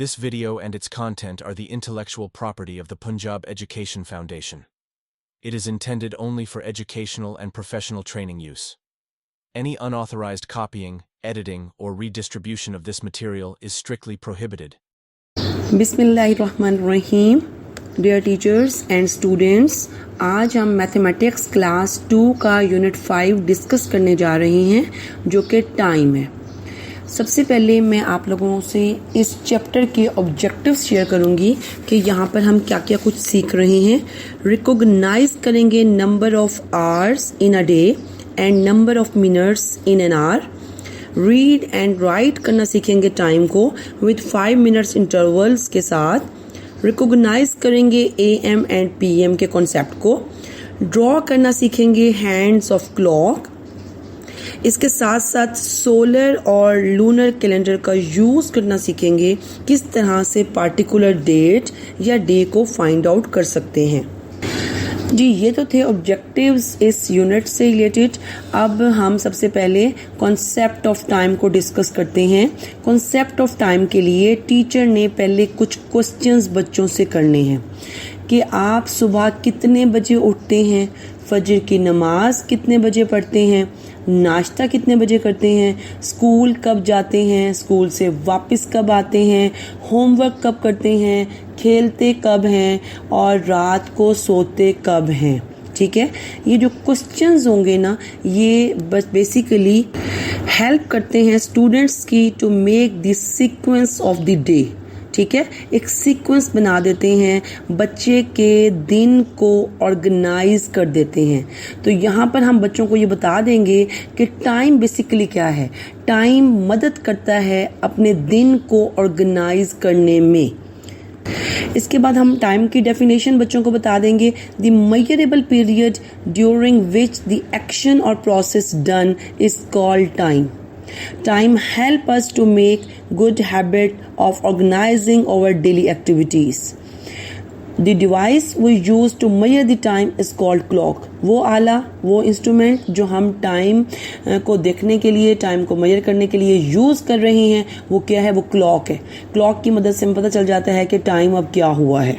This video and its content are the intellectual property of the Punjab Education Foundation. It is intended only for educational and professional training use. Any unauthorized copying, editing, or redistribution of this material is strictly prohibited. Bismillahirrahmanirrahim. Dear teachers and students, आज हम mathematics class 2 का unit 5 discuss करने जा रहे हैं जो कि time है। सबसे पहले मैं आप लोगों से इस चैप्टर के ऑब्जेक्टिव्स शेयर करूंगी कि यहाँ पर हम क्या क्या कुछ सीख रहे हैं। रिकॉग्नाइज करेंगे number of hours in a day and number of minutes in an hour. Read and right करना सीखेंगे टाइम को विद 5 मिनट्स इंटरवल्स के साथ। रिकॉग्नाइज करेंगे AM एंड PM के कॉन्सेप्ट को। ड्रॉ करना सीखेंगे हैंड्स ऑफ क्लॉक। इसके साथ साथ सोलर और लूनर कैलेंडर का यूज करना सीखेंगे, किस तरह से पार्टिकुलर डेट या डे को फाइंड आउट कर सकते हैं। जी, ये तो थे ऑब्जेक्टिव्स इस यूनिट से रिलेटेड। अब हम सबसे पहले कॉन्सेप्ट ऑफ टाइम को डिस्कस करते हैं। कॉन्सेप्ट ऑफ टाइम के लिए टीचर ने पहले कुछ क्वेश्चंस बच्चों से करने हैं कि आप सुबह कितने बजे उठते हैं, फजर की नमाज कितने बजे पढ़ते हैं, नाश्ता कितने बजे करते हैं, स्कूल कब जाते हैं, स्कूल से वापस कब आते हैं, होमवर्क कब करते हैं, खेलते कब हैं और रात को सोते कब हैं। ठीक है, ये जो क्वेश्चंस होंगे ना, ये बस बेसिकली हेल्प करते हैं स्टूडेंट्स की to make the sequence of the day. ठीक है, एक सीक्वेंस बना देते हैं, बच्चे के दिन को ऑर्गेनाइज कर देते हैं। तो यहाँ पर हम बच्चों को ये बता देंगे कि टाइम बेसिकली क्या है। टाइम मदद करता है अपने दिन को ऑर्गेनाइज करने में। इसके बाद हम टाइम की डेफिनेशन बच्चों को बता देंगे। The measurable period during which the action और process done is called time. Time help us to make good habit of organizing our daily activities. The device we use to measure the time is called clock. वो आला, वो instrument जो हम time को देखने के लिए, टाइम को मेजर करने के लिए यूज कर रहे हैं, वो क्या है? वो क्लॉक है। क्लॉक की मदद से हमें पता चल जाता है कि टाइम अब क्या हुआ है।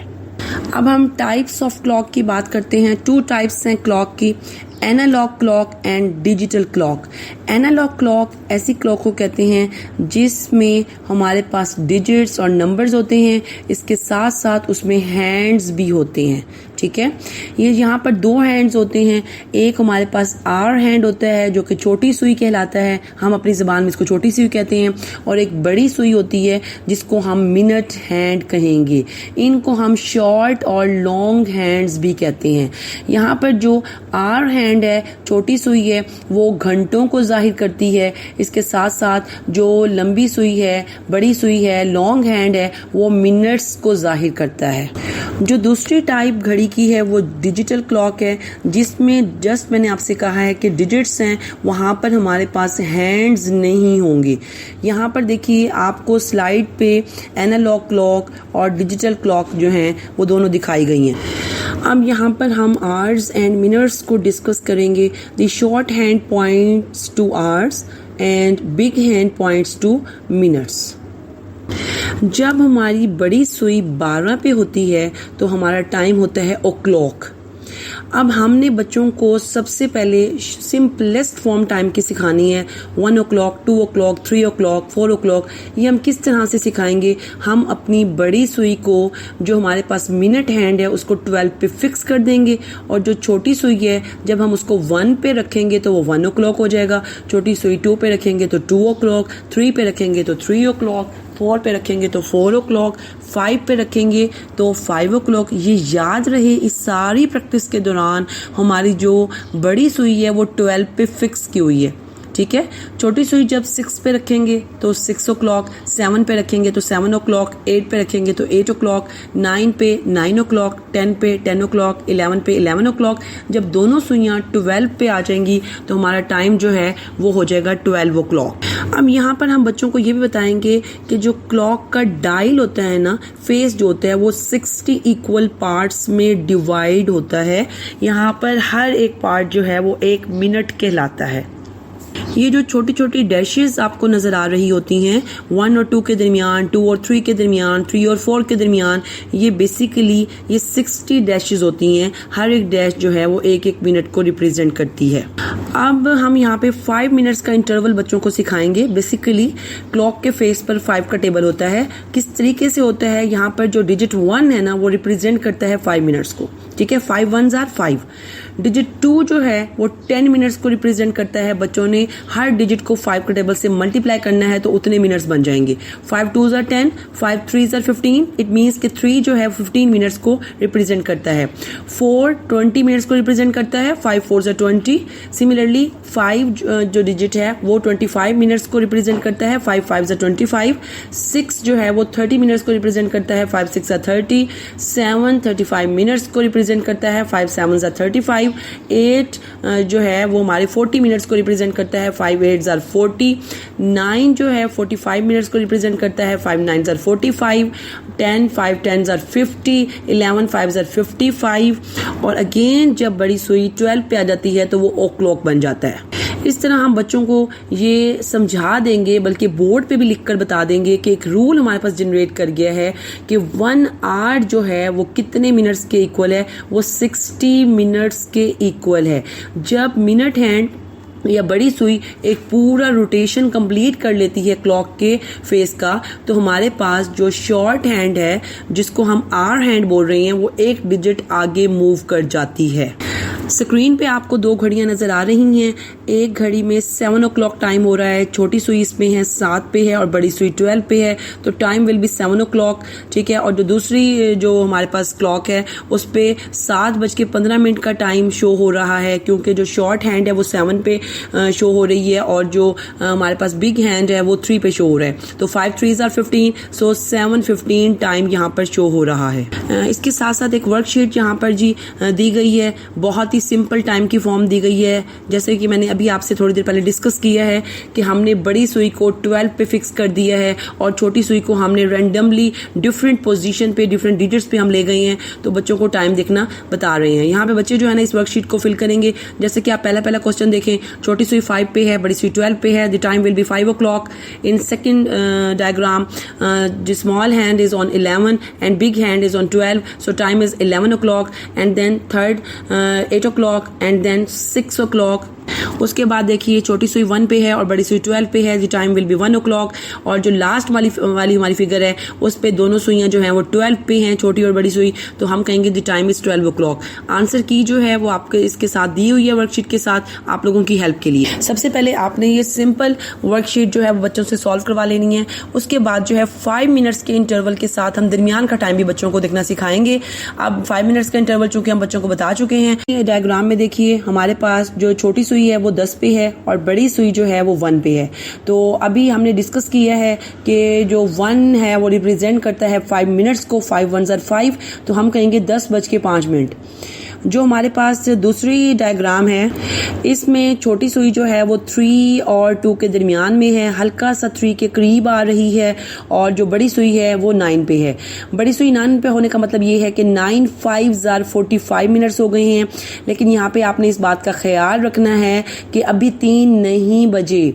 अब हम टाइप्स ऑफ क्लॉक की बात करते हैं। 2 टाइप्स हैं क्लॉक की, analogue clock and digital clock. Analogue clock ऐसी क्लॉक को कहते हैं जिसमें हमारे पास डिजिट्स और नंबर्स होते हैं, इसके साथ साथ उसमें हैंड्स भी होते हैं। ठीक है, ये यहाँ पर 2 हैंड्स होते हैं। एक हमारे पास आवर हैंड होता है जो कि छोटी सुई कहलाता है, हम अपनी ज़बान में इसको छोटी सुई कहते हैं, और एक बड़ी सुई होती है जिसको हम मिनट हैंड कहेंगे। इनको हम शॉर्ट और लॉन्ग हैंड्स भी कहते हैं। यहाँ पर जो आवर हैंड है, छोटी सुई है, वो घंटों को जाहिर करती है। इसके साथ साथ जो लंबी सुई है, बड़ी सुई है, लॉन्ग हैंड है, वो मिनट्स को जाहिर करता है। जो दूसरी टाइप घड़ी की है वो डिजिटल क्लॉक है, जिसमें जस्ट मैंने आपसे कहा है कि डिजिट्स हैं, वहाँ पर हमारे पास हैंड्स नहीं होंगे। यहाँ पर देखिए आपको स्लाइड पे एनालॉग क्लॉक और डिजिटल क्लॉक जो हैं वो दोनों दिखाई गई हैं। अब यहाँ पर हम आवर्स एंड मिनट्स को डिस्कस करेंगे। The short hand points two hours and big hand points two minutes. जब हमारी बड़ी सुई 12 पे होती है तो हमारा टाइम होता है o'clock। अब हमने बच्चों को सबसे पहले सिंपलेस्ट फॉर्म टाइम की सिखानी है। 1 o'clock, 2 o'clock, 3 o'clock, 4 o'clock। ये हम किस तरह से सिखाएंगे? हम अपनी बड़ी सुई को, जो हमारे पास मिनट हैंड है, उसको 12 पे फिक्स कर देंगे, और जो छोटी सुई है जब हम उसको 1 पे रखेंगे तो वो 1 o'clock हो जाएगा। छोटी सुई 2 पे रखेंगे तो 2 o'clock, 3 पे रखेंगे तो 3 o'clock, 4 पे रखेंगे तो 4 o'clock, 5 पे रखेंगे तो 5 o'clock। ये याद रहे, इस सारी प्रैक्टिस के दौरान हमारी जो बड़ी सुई है वो 12 पे फिक्स की हुई है। ठीक है, छोटी सुई जब 6 पे रखेंगे तो 6 o'clock, 7 पे रखेंगे तो 7 o'clock, 8 पे रखेंगे तो 8 o'clock, 9 पे 9 o'clock, 10 पे 10 o'clock, 11 पे 11 o'clock। जब दोनों सुइयां 12 पे आ जाएंगी तो हमारा टाइम जो है वो हो जाएगा 12 o'clock। अब यहाँ पर हम बच्चों को ये भी बताएंगे कि जो क्लॉक का डायल होता है ना, फेस जो होता है वो 60 इक्वल पार्ट्स में डिवाइड होता है। यहाँ पर हर एक पार्ट जो है वो 1 मिनट कहलाता है। ये जो छोटी छोटी डैशेस आपको नज़र आ रही होती हैं 1 और 2 के दरमियान, 2 और 3 के दरमियान, 3 और 4 के दरमियान, ये बेसिकली ये 60 डैशेस होती हैं। हर एक डैश जो है वो एक एक मिनट को रिप्रेजेंट करती है। अब हम यहाँ पे 5 मिनट्स का इंटरवल बच्चों को सिखाएंगे। बेसिकली क्लॉक के फेस पर 5 का टेबल होता है। किस तरीके से होता है, यहाँ पर जो डिजिट 1 है ना वो रिप्रेजेंट करता है 5 मिनट्स को, ठीक है, 5 1s are 5। डिजिट 2 जो है वो 10 मिनट्स को रिप्रेजेंट करता है। बच्चों ने हर डिजिट को 5 के टेबल से मल्टीप्लाई करना है तो उतने मिनट्स बन जाएंगे। 5 2s are 10, 5 3s are 15। It means कि 3 जो है 15 मिनट्स को रिप्रेजेंट करता है। 4 20 मिनट्स को रिप्रेजेंट करता है। 5 4s are 20। सिमिलरली 5 जो डिजिट है वो 25 मिनट्स को रिप्रेजेंट करता है। 5 5s are 25। 6 जो है वो 30 मिनट्स को रिप्रेजेंट करता है। 5 6 are 30। 7 35 मिनट्स को रिप्रेजेंट करता है। 5 7s are 35। 8 जो है वो हमारे 40 मिनट्स को रिप्रेजेंट करता है। 5 8s are 40। 9 जो है 45 मिनट्स को रिप्रेजेंट करता है। 5 9s are 45। 10 5 10s are 50। 11 5s are 55। और अगेन जब बड़ी सुई 12 पे आ जाती है तो वो ओ क्लॉक बन जाता है। इस तरह हम बच्चों को ये समझा देंगे, बल्कि बोर्ड पे भी लिखकर बता देंगे कि एक रूल हमारे पास जनरेट कर गया है कि 1 आवर जो है वो कितने मिनट्स के इक्वल है, वो 60 मिनट्स के इक्वल है। जब मिनट हैंड या बड़ी सुई एक पूरा रोटेशन कंप्लीट कर लेती है क्लॉक के फेस का, तो हमारे पास जो शॉर्ट हैंड है जिसको हम आवर हैंड बोल रहे हैं वो एक डिजिट आगे मूव कर जाती है। स्क्रीन पे आपको 2 घड़ियां नजर आ रही हैं। एक घड़ी में 7 o'clock टाइम हो रहा है, छोटी सुई इसमें है 7 पे है और बड़ी सुई 12 पे है, तो टाइम विल बी 7 o'clock, ठीक है। और जो दूसरी जो हमारे पास क्लॉक है उस पे 7:15 का टाइम शो हो रहा है, क्योंकि जो शॉर्ट हैंड है वो 7 पे शो हो रही है और जो हमारे पास बिग हैंड है वो 3 पे शो हो रहा है। तो 5 3s are 15, सो 7:15 टाइम यहाँ पर शो हो रहा है। इसके साथ साथ एक वर्कशीट यहाँ पर जी दी गई है, बहुत ही सिंपल टाइम की फॉर्म दी गई है। जैसे कि मैंने अभी आपसे थोड़ी देर पहले डिस्कस किया है कि हमने बड़ी सुई को 12 पे फिक्स कर दिया है और छोटी सुई को हमने रैंडमली डिफरेंट पोजीशन पे, डिफरेंट डिजिट्स पे हम ले गए हैं, तो बच्चों को टाइम देखना बता रहे हैं। यहाँ पे बच्चे जो है ना इस वर्कशीट को फिल करेंगे। जैसे कि आप पहला क्वेश्चन देखें, छोटी सुई 5 पे है, बड़ी सुई 12 पे है, the time will be 5 o'clock। In second diagram the small hand is on 11 and big hand is on 12, so time is 11 o'clock। And then third 8 o'clock and then 6 o'clock। उसके बाद देखिए छोटी सुई 1 पे है और बड़ी सुई 12 पे है, the time will B 1 o'clock। और जो लास्ट वाली हमारी फिगर है उस पे दोनों सुइयां जो हैं वो 12 पे हैं, छोटी और बड़ी सुई, तो हम कहेंगे the time is 12 o'clock। Answer की जो है वो आपके इसके साथ दी हुई है वर्कशीट के साथ, आप लोगों की हेल्प के लिए। सबसे पहले आपने ये सिंपल वर्कशीट जो है वो बच्चों से सॉल्व करवा लेनी है। उसके बाद जो है 5 मिनट्स के इंटरवल के साथ हम दरमियान का टाइम भी बच्चों को देखना सिखाएंगे। अब 5 मिनट्स का इंटरवल चूंकि हम बच्चों को बता चुके हैं। डायग्राम में देखिए हमारे पास जो छोटी सुई है वो 10 पे है और बड़ी सुई जो है वो 1 पे है। तो अभी हमने डिस्कस किया है कि जो 1 है वो रिप्रेजेंट करता है 5 मिनट्स को, 5 1s are 5, तो हम कहेंगे 10:05। जो हमारे पास दूसरी डायग्राम है इसमें छोटी सुई जो है वो 3 और 2 के दरमियान में है, हल्का सा 3 के करीब आ रही है, और जो बड़ी सुई है वो 9 पे है। बड़ी सुई 9 पे होने का मतलब ये है कि 9 5s are 45 मिनट्स हो गए हैं। लेकिन यहाँ पे आपने इस बात का ख्याल रखना है कि अभी 3 नहीं बजे।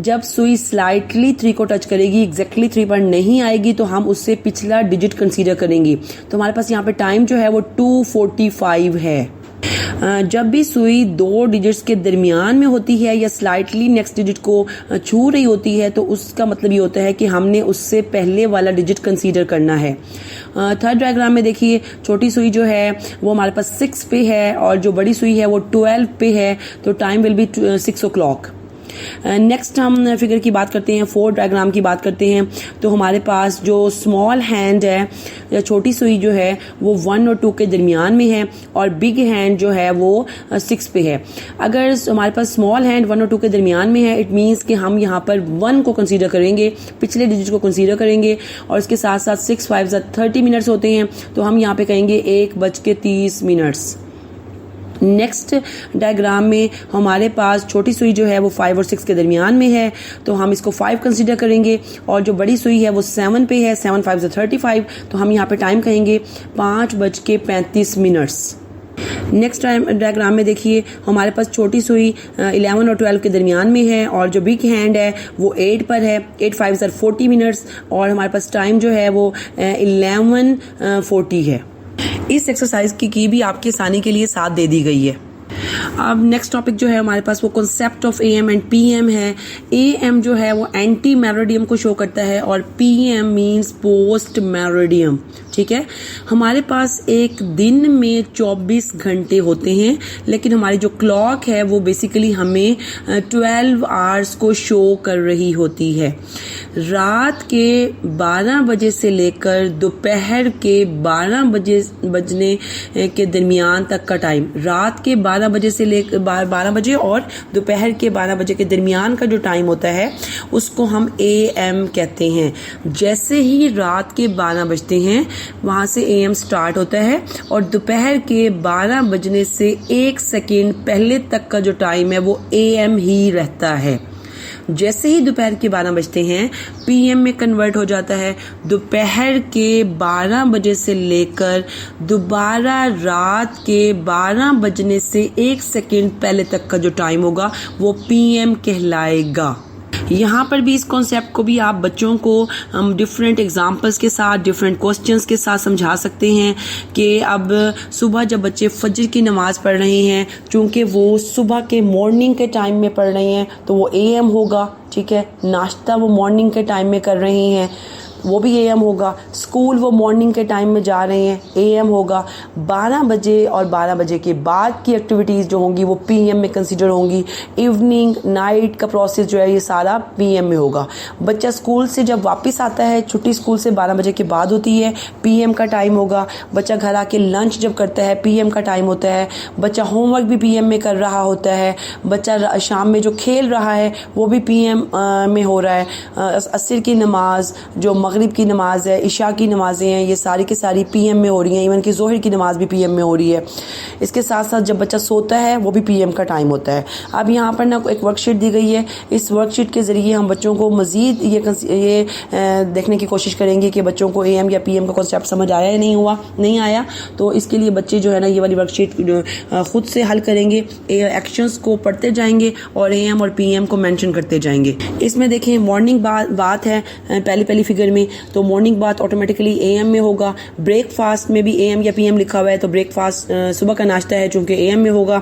जब सुई स्लाइटली 3 को टच करेगी, एग्जैक्टली 3 पर नहीं आएगी, तो हम उससे पिछला डिजिट कंसीडर करेंगे। तो हमारे पास यहाँ पे टाइम जो है वो 2:45 है। जब भी सुई 2 डिजिट्स के दरमियान में होती है या स्लाइटली नेक्स्ट डिजिट को छू रही होती है, तो उसका मतलब ये होता है कि हमने उससे पहले वाला डिजिट कंसीडर करना है। थर्ड डायग्राम में देखिए छोटी सुई जो है वो हमारे पास 6 पे है और जो बड़ी सुई है वो 12 पे है, तो time will B 6 o'clock। Next हम फिगर की बात करते हैं, 4 डायग्राम की बात करते हैं। तो हमारे पास जो स्मॉल हैंड है या छोटी सुई जो है वो 1 और 2 के दरमियान में है और बिग हैंड जो है वो 6 पे है। अगर हमारे पास स्मॉल हैंड 1 और 2 के दरमियान में है, इट मीन्स कि हम यहाँ पर 1 को कंसीडर करेंगे, पिछले डिजिट को कंसीडर करेंगे, और इसके साथ साथ 6 5 30 मिनट्स होते हैं, तो हम यहाँ पे कहेंगे 1:30। नेक्स्ट डायग्राम में हमारे पास छोटी सुई जो है वो 5 और 6 के दरमियान में है, तो हम इसको 5 कंसीडर करेंगे, और जो बड़ी सुई है वो 7 पे है, 7 5 35, तो हम यहाँ पे टाइम कहेंगे 5:35। नेक्स्ट डायग्राम में देखिए हमारे पास छोटी सुई 11 और 12 के दरमियान में है और जो बिग हैंड है वो 8 पर है। 8 5 40 मिनट्स और हमारे पास टाइम जो है वो 11:40 है। इस एक्सरसाइज की भी आपकी आसानी के लिए साथ दे दी गई है। अब नेक्स्ट टॉपिक जो है हमारे पास वो concept of AM and PM है। AM जो है वो एंटी मेरिडियम को शो करता है और PM मींस पोस्ट मेरिडियम। ठीक है, हमारे पास एक दिन में 24 घंटे होते हैं, लेकिन हमारी जो क्लॉक है वो बेसिकली हमें 12 आवर्स को शो कर रही होती है। रात के 12 बजे से लेकर दोपहर के 12 बजने के दरमियान तक का टाइम, रात के 12 बजे से लेकर 12 बजे और दोपहर के 12 बजे के दरमियान का जो टाइम होता है उसको हम AM कहते हैं। जैसे ही रात के 12 बजते हैं वहां से AM स्टार्ट होता है और दोपहर के 12 बजने से 1 सेकेंड पहले तक का जो टाइम है वो AM ही रहता है। जैसे ही दोपहर के 12 बजते हैं PM में कन्वर्ट हो जाता है। दोपहर के 12 बजे से लेकर दोबारा रात के 12 बजने से 1 सेकेंड पहले तक का जो टाइम होगा वो PM कहलाएगा। यहाँ पर भी इस कॉन्सेप्ट को भी आप बच्चों को हम डिफरेंट एग्जांपल्स के साथ, डिफरेंट क्वेश्चंस के साथ समझा सकते हैं कि अब सुबह जब बच्चे फजर की नमाज पढ़ रहे हैं, चूंकि वो सुबह के मॉर्निंग के टाइम में पढ़ रहे हैं तो वो AM होगा। ठीक है, नाश्ता वो मॉर्निंग के टाइम में कर रहे हैं वो भी AM होगा। स्कूल वो मॉर्निंग के टाइम में जा रहे हैं, AM होगा। 12 बजे और 12 बजे के बाद की एक्टिविटीज़ जो होंगी वो PM में कंसीडर होंगी। इवनिंग नाइट का प्रोसेस जो है ये सारा PM में होगा। बच्चा स्कूल से जब वापस आता है, छुट्टी स्कूल से 12 बजे के बाद होती है, PM का टाइम होगा। बच्चा घर आके लंच जब करता है PM का टाइम होता है। बच्चा होमवर्क भी PM में कर रहा होता है। बच्चा शाम में जो खेल रहा है वो भी PM में हो रहा है। असर की नमाज, जो मगरिब की नमाज है, इशा की नमाजें हैं, ये सारी की सारी PM में हो रही हैं। इवन कि जोहर की नमाज भी PM में हो रही है। इसके साथ साथ जब बच्चा सोता है वो भी PM का टाइम होता है। अब यहाँ पर ना एक वर्कशीट दी गई है। इस वर्कशीट के ज़रिए हम बच्चों को मज़ीद ये देखने की कोशिश करेंगे कि बच्चों को AM या PM का कॉन्सेप्ट समझ आया या नहीं आया। तो इसके लिए बच्चे जो है ना ये वाली वर्कशीट खुद से हल करेंगे, एक्शंस को पढ़ते जाएंगे और AM और PM को मेंशन करते जाएंगे। इसमें देखें मॉर्निंग बात है पहली फिगर में, तो मॉर्निंग बात ऑटोमेटिकली AM में होगा। ब्रेकफास्ट में भी AM या PM लिखा हुआ है तो ब्रेकफास्ट सुबह का नाश्ता है चूंकि AM में होगा।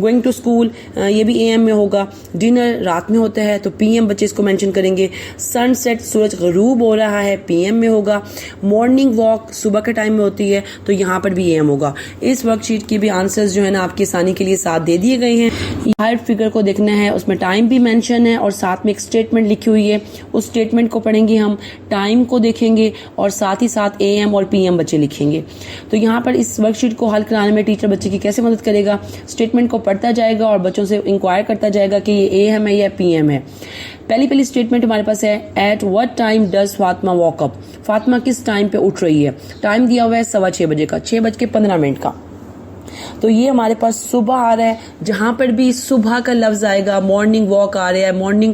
गोइंग टू स्कूल ये भी AM में होगा। डिनर रात में होता है तो PM बच्चे इसको मेंशन करेंगे। सनसेट सूरज गरूब हो रहा है PM में होगा। मॉर्निंग वॉक सुबह के टाइम में होती है तो यहाँ पर भी AM होगा। इस वर्कशीट के भी आंसर्स जो है ना आपकी आसानी के लिए साथ दे दिए गए हैं। हर फिगर को देखना है, उसमें टाइम भी मेंशन है और साथ में एक स्टेटमेंट लिखी हुई है। उस स्टेटमेंट को पढ़ेंगे हम, टाइम को देखेंगे और साथ ही साथ AM और PM बच्चे लिखेंगे। तो यहाँ पर इस वर्कशीट को हल कराने में टीचर बच्चे की कैसे मदद करेगा, स्टेटमेंट को पढ़ता जाएगा और बच्चों से इंक्वायर करता जाएगा कि ये AM है या PM है। पहली स्टेटमेंट हमारे पास है, at what time does Fatima walk up. Fatima किस टाइम पे उठ रही है। टाइम दिया हुआ है 6:15 बजे का, 6:15 का। तो ये हमारे पास सुबह आ रहा है। जहां पर भी सुबह का लफ्ज आएगा, मॉर्निंग वॉक आ रहा है, मॉर्निंग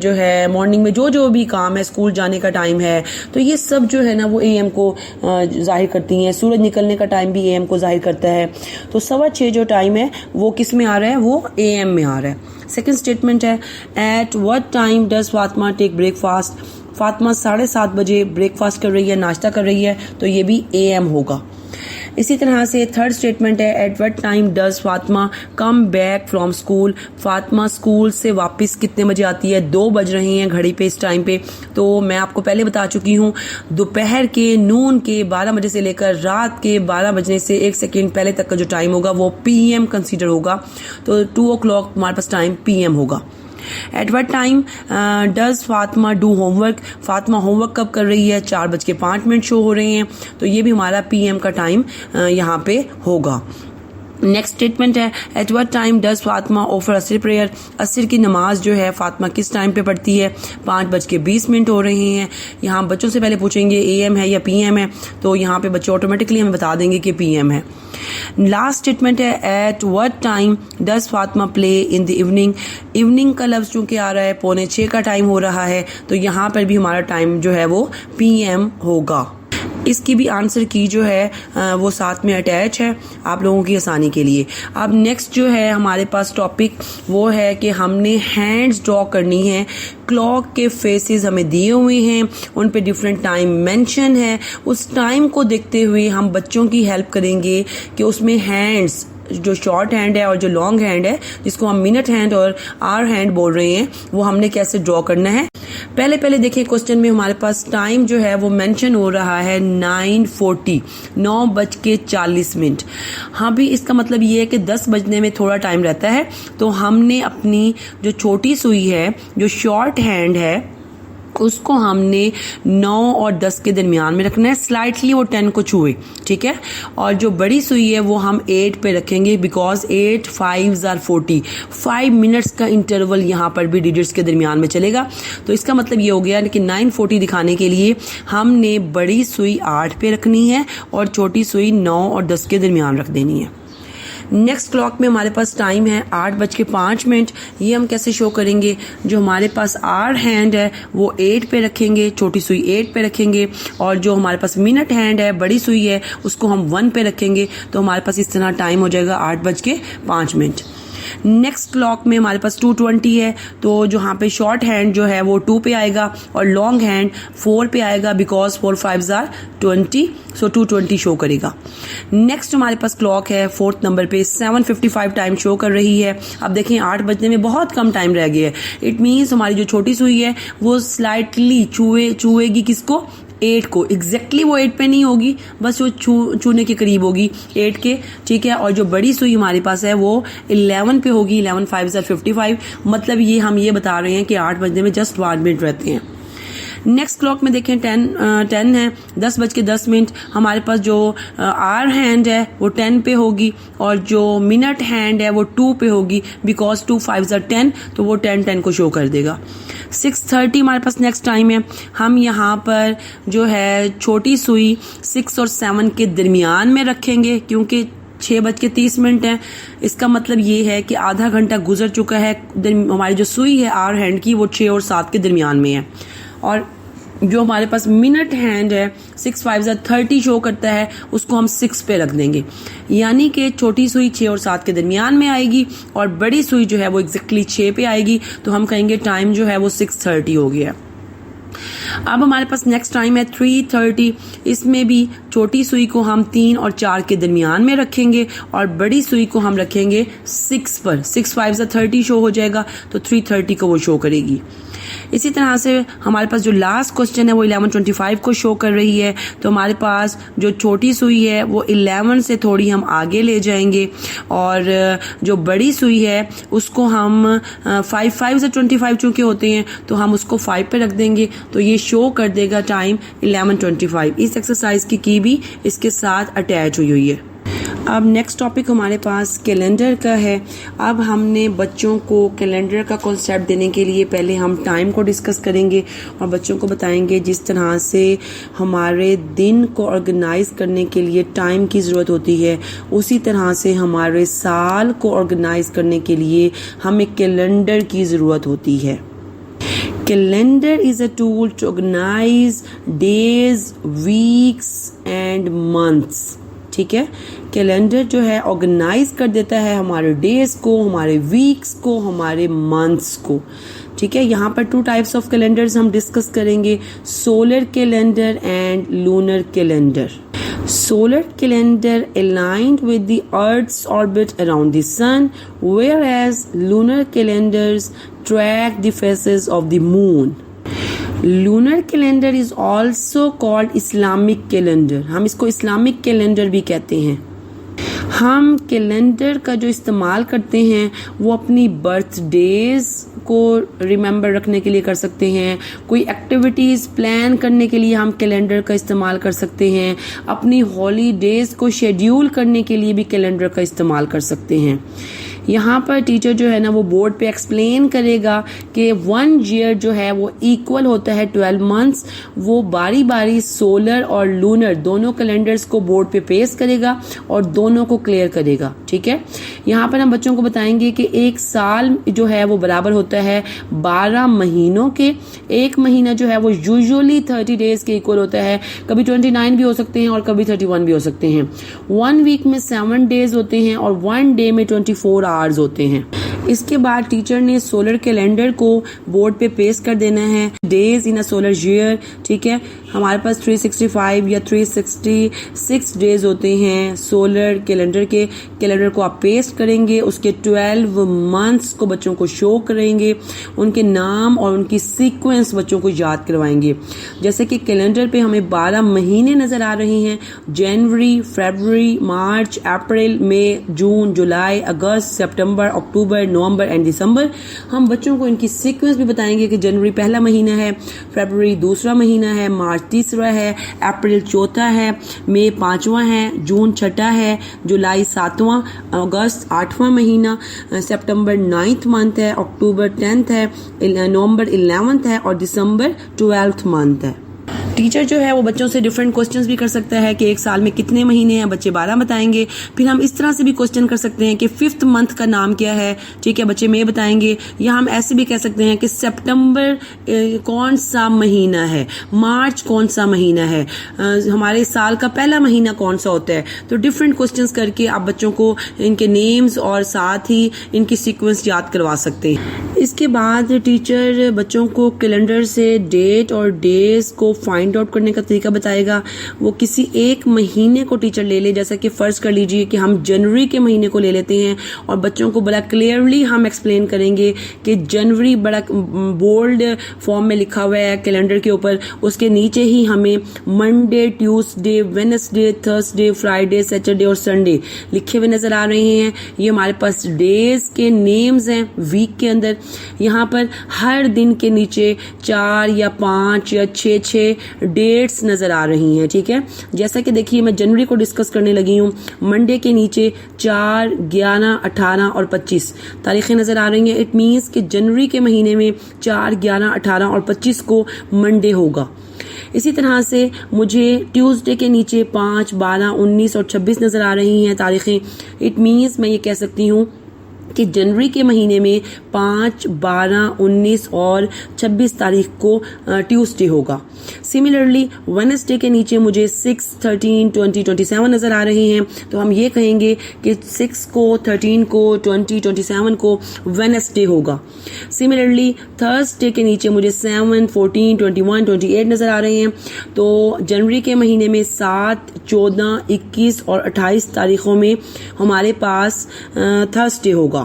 जो है मॉर्निंग में जो भी काम है, स्कूल जाने का टाइम है, तो ये सब जो है ना वो AM को जाहिर करती हैं। सूरज निकलने का टाइम भी AM को जाहिर करता है। तो 6:15 जो टाइम है वो किस में आ रहा है, वो AM में आ रहा है। सेकेंड स्टेटमेंट है, at what time does Fatima take breakfast. Fatima 7:30 बजे ब्रेकफास्ट कर रही है, नाश्ता कर रही है, तो ये भी AM होगा। इसी तरह से थर्ड स्टेटमेंट है, at what time does Fatima come back from school. Fatima school से वापस कितने बजे आती है, 2 बज रहे हैं घड़ी पे इस टाइम पे। तो मैं आपको पहले बता चुकी हूँ, दोपहर के नून के 12 बजे से लेकर रात के 12 बजने से 1 सेकेंड पहले तक का जो टाइम होगा वो PM कंसीडर होगा। तो 2 o'clock हमारे पास टाइम PM होगा। Eight what time does Fatima do homework. Fatima homework कब कर रही है, 4:05 शो हो रहे हैं, तो ये भी हमारा PM का टाइम यहाँ पे होगा। नेक्स्ट स्टेटमेंट है, at what time does Fatima offer असर प्रेयर। असर की नमाज जो है फातिमा किस टाइम पे पढ़ती है, 5:20 हो रहे हैं। यहाँ बच्चों से पहले पूछेंगे AM है या PM है, तो यहाँ पे बच्चे ऑटोमेटिकली हमें बता देंगे कि PM है। लास्ट स्टेटमेंट है, at what time does Fatima play in the evening. Evening का लफ्ज चूंकि आ रहा है, 5:45 का टाइम हो रहा है, तो यहाँ पर भी हमारा टाइम जो है वो PM होगा। इसकी भी आंसर की जो है वो साथ में अटैच है आप लोगों की आसानी के लिए। अब नेक्स्ट जो है हमारे पास टॉपिक वो है कि हमने हैंड्स ड्रॉ करनी है। क्लॉक के फेसेस हमें दिए हुए हैं, उन पे डिफरेंट टाइम मेंशन है। उस टाइम को देखते हुए हम बच्चों की हेल्प करेंगे कि उसमें हैंड्स जो शॉर्ट हैंड है और जो लॉन्ग हैंड है, जिसको हम मिनट हैंड और आवर हैंड बोल रहे हैं, वो हमने कैसे ड्रॉ करना है। पहले देखिए क्वेश्चन में हमारे पास टाइम जो है वो मेंशन हो रहा है 9:40, 9:40। हाँ भी इसका मतलब ये है कि 10 बजने में थोड़ा टाइम रहता है, तो हमने अपनी जो छोटी सुई है, जो शॉर्ट हैंड है, उसको हमने 9 और 10 के दरमियान में रखना है, स्लाइटली वो 10 को छुए, ठीक है। और जो बड़ी सुई है वो हम 8 पे रखेंगे, बिकॉज 8 5s are 40, 5 मिनट्स का इंटरवल यहाँ पर भी डिजिट्स के दरमियान में चलेगा। तो इसका मतलब ये हो गया कि 9:40 दिखाने के लिए हमने बड़ी सुई 8 पे रखनी है और छोटी सुई 9 और 10 के दरमियान रख देनी है। नेक्स्ट क्लॉक में हमारे पास टाइम है 8:05। ये हम कैसे शो करेंगे, जो हमारे पास आवर हैंड है वो 8 पे रखेंगे, छोटी सुई 8 पे रखेंगे, और जो हमारे पास मिनट हैंड है, बड़ी सुई है, उसको हम 1 पे रखेंगे। तो हमारे पास इस तरह टाइम हो जाएगा 8:05। नेक्स्ट क्लॉक में हमारे पास 2:20 है, तो जो यहाँ पे शॉर्ट हैंड जो है वो 2 पे आएगा और लॉन्ग हैंड 4 पे आएगा, because 4 5s are 20, so 2:20 show करेगा। नेक्स्ट हमारे पास क्लॉक है 4th नंबर पे 7:55 टाइम शो कर रही है। अब देखें 8 बजने में बहुत कम टाइम रह गया है। इट मीन्स हमारी जो छोटी सुई है वो स्लाइटली छुएगी किसको, 8 को। एग्जैक्टली वो 8 पे नहीं होगी, बस वो छूने के करीब होगी 8 के, ठीक है। और जो बड़ी सुई हमारे पास है वो 11 पे होगी, 11 5s are 55। मतलब ये हम ये बता रहे हैं कि 8 बजने में जस्ट 1 मिनट रहते हैं। नेक्स्ट क्लॉक में देखें 10 है, 10:10। हमारे पास जो आवर हैंड है वो 10 पे होगी और जो मिनट हैंड है वो 2 पे होगी, बिकॉज 2 5s are 10, तो वो 10 को शो कर देगा। 6:30 हमारे पास नेक्स्ट टाइम है। हम यहाँ पर जो है छोटी सुई 6 और 7 के दरमियान में रखेंगे, क्योंकि 6:30 है। इसका मतलब ये है कि आधा घंटा गुजर चुका है। हमारी जो सुई है आवर हैंड की वो 6 और 7 के दरमियान में है, और जो हमारे पास मिनट हैंड है 6 5s are 30 शो करता है, उसको हम 6 पे रख देंगे। यानी कि छोटी सुई 6 और 7 के दरमियान में आएगी और बड़ी सुई जो है वो एग्जैक्टली 6 पे आएगी, तो हम कहेंगे टाइम जो है वो 6:30 हो गया। अब हमारे पास नेक्स्ट टाइम है 3:30। इसमें भी छोटी सुई को हम 3 और 4 के दरमियान में रखेंगे और बड़ी सुई को हम रखेंगे 6 पर। 6 5s are 30 शो हो जाएगा, तो 3:30 को वो शो करेगी। इसी तरह से हमारे पास जो लास्ट क्वेश्चन है वो 11:25 को शो कर रही है। तो हमारे पास जो छोटी सुई है वो 11 से थोड़ी हम आगे ले जाएंगे और जो बड़ी सुई है उसको हम 5 5s are 25 चूंकि होते हैं, तो हम उसको 5 पे रख देंगे, तो ये शो कर देगा टाइम 11:25। इस एक्सरसाइज की भी इसके साथ अटैच हुई है। अब नेक्स्ट टॉपिक हमारे पास कैलेंडर का है। अब हमने बच्चों को कैलेंडर का कॉन्सेप्ट देने के लिए पहले हम टाइम को डिस्कस करेंगे और बच्चों को बताएंगे जिस तरह से हमारे दिन को ऑर्गेनाइज करने के लिए टाइम की ज़रूरत होती है, उसी तरह से हमारे साल को ऑर्गेनाइज करने के लिए हमें कैलेंडर की ज़रूरत होती है। Calendar is a tool to organise days, weeks and months. ठीक है, कैलेंडर जो है ऑर्गेनाइज कर देता है हमारे डेज को, हमारे वीक्स को, हमारे मंथ्स को। ठीक है, यहाँ पर 2 टाइप्स ऑफ कैलेंडर्स हम डिस्कस करेंगे, solar calendar and lunar calendar. Solar calendar aligned with the Earth's orbit around the sun, whereas lunar calendars track the phases of the moon. Lunar calendar is also called Islamic calendar. हम इसको Islamic calendar भी कहते हैं। हम calendar का जो इस्तेमाल करते हैं वो अपनी बर्थडेज को रिमेंबर रखने के लिए कर सकते हैं, कोई एक्टिविटीज़ प्लान करने के लिए हम कैलेंडर का इस्तेमाल कर सकते हैं, अपनी हॉलीडेज को शेड्यूल करने के लिए भी कैलेंडर का इस्तेमाल कर सकते हैं। यहाँ पर टीचर जो है ना वो बोर्ड पे एक्सप्लेन करेगा कि 1 ईयर जो है वो इक्वल होता है 12 मंथ्स। वो बारी बारी सोलर और लूनर दोनों कैलेंडर्स को बोर्ड पे पेश करेगा और दोनों को क्लियर करेगा। ठीक है, यहाँ पर हम बच्चों को बताएंगे कि एक साल जो है वो बराबर होता है 12 महीनों के। एक महीना जो है वो यूजुअली 30 डेज के इक्वल होता है, कभी 29 भी हो सकते हैं और कभी 31 भी हो सकते हैं। 1 वीक में 7 डेज होते हैं और 1 डे में 24 आवर्स होते हैं। इसके बाद टीचर ने सोलर कैलेंडर को बोर्ड पे पेश कर देना है, days in a solar year. ठीक है, हमारे पास 365 या 366 डेज होते हैं सोलर कैलेंडर के। कैलेंडर को आप पेस्ट करेंगे, उसके 12 मंथ्स को बच्चों को शो करेंगे, उनके नाम और उनकी सीक्वेंस बच्चों को याद करवाएंगे। जैसे कि कैलेंडर पे हमें 12 महीने नजर आ रहे हैं, जनवरी, फरवरी, मार्च, अप्रैल, मई, जून, जुलाई, अगस्त, सितंबर, अक्टूबर, नवंबर एंड दिसंबर। हम बच्चों को इनकी सीक्वेंस भी बताएंगे कि जनवरी पहला महीना है, फरवरी दूसरा महीना है, मार्च तीसरा है, अप्रैल चौथा है, मई 5वां है, जून छठा है, जुलाई 7वां, अगस्त 8वां महीना, सितंबर 9th मंथ है, अक्टूबर 10th है, नवंबर 11th है और दिसंबर 12th मंथ है। टीचर जो है वो बच्चों से डिफरेंट क्वेश्चंस भी कर सकता है कि एक साल में कितने महीने हैं, बच्चे 12 बताएंगे। फिर हम इस तरह से भी क्वेश्चन कर सकते हैं कि 5th मंथ का नाम क्या है। ठीक है, बच्चे मई बताएंगे। या हम ऐसे भी कह सकते हैं कि सितंबर कौन सा महीना है, मार्च कौन सा महीना है, हमारे साल का पहला महीना कौन सा होता है। तो डिफरेंट क्वेश्चंस करके आप बच्चों को इनके नेम्स और साथ ही इनकी सीक्वेंस याद करवा सकते हैं। इसके बाद टीचर बच्चों को कैलेंडर से डेट और डेज को फाइंड आउट करने का तरीका बताएगा। वो किसी एक महीने को टीचर ले ले, जैसा कि फर्ज कर लीजिए कि हम जनवरी के महीने को ले लेते हैं और बच्चों को बड़ा क्लियरली हम एक्सप्लेन करेंगे कि जनवरी बड़ा बोल्ड फॉर्म में लिखा हुआ है कैलेंडर के ऊपर, उसके नीचे ही हमें Monday, Tuesday, Wednesday, Thursday, Friday, Saturday और संडे लिखे हुए नजर आ रहे हैं। ये हमारे पास डेज के नेम्स हैं वीक के अंदर। यहाँ पर हर दिन के नीचे 4 या 5 या 6 डेट्स नजर आ रही हैं। ठीक है, जैसा कि देखिए मैं जनवरी को डिस्कस करने लगी हूँ। मंडे के नीचे 4, 11, 18 और 25 तारीखें नजर आ रही हैं। इट मीन्स कि जनवरी के महीने में 4, 11, 18 और 25 को मंडे होगा। इसी तरह से मुझे ट्यूसडे के नीचे 5, 12, 19 और 26 नजर आ रही हैं तारीखें। इट मीन्स मैं ये कह सकती हूँ कि जनवरी के महीने में 5, 12, 19 और 26 तारीख को ट्यूसडे होगा। सिमिलरली वेडनेसडे के नीचे मुझे 6, 13, 20, 27 नजर आ रहे हैं, तो हम ये कहेंगे कि 6 को, 13 को, 20, 27 को वेडनेसडे होगा। सिमिलरली थर्सडे के नीचे मुझे 7, 14, 21, 28 नजर आ रहे हैं, तो जनवरी के महीने में 7, 14, 21 और 28 तारीखों में हमारे पास थर्सडे होगा।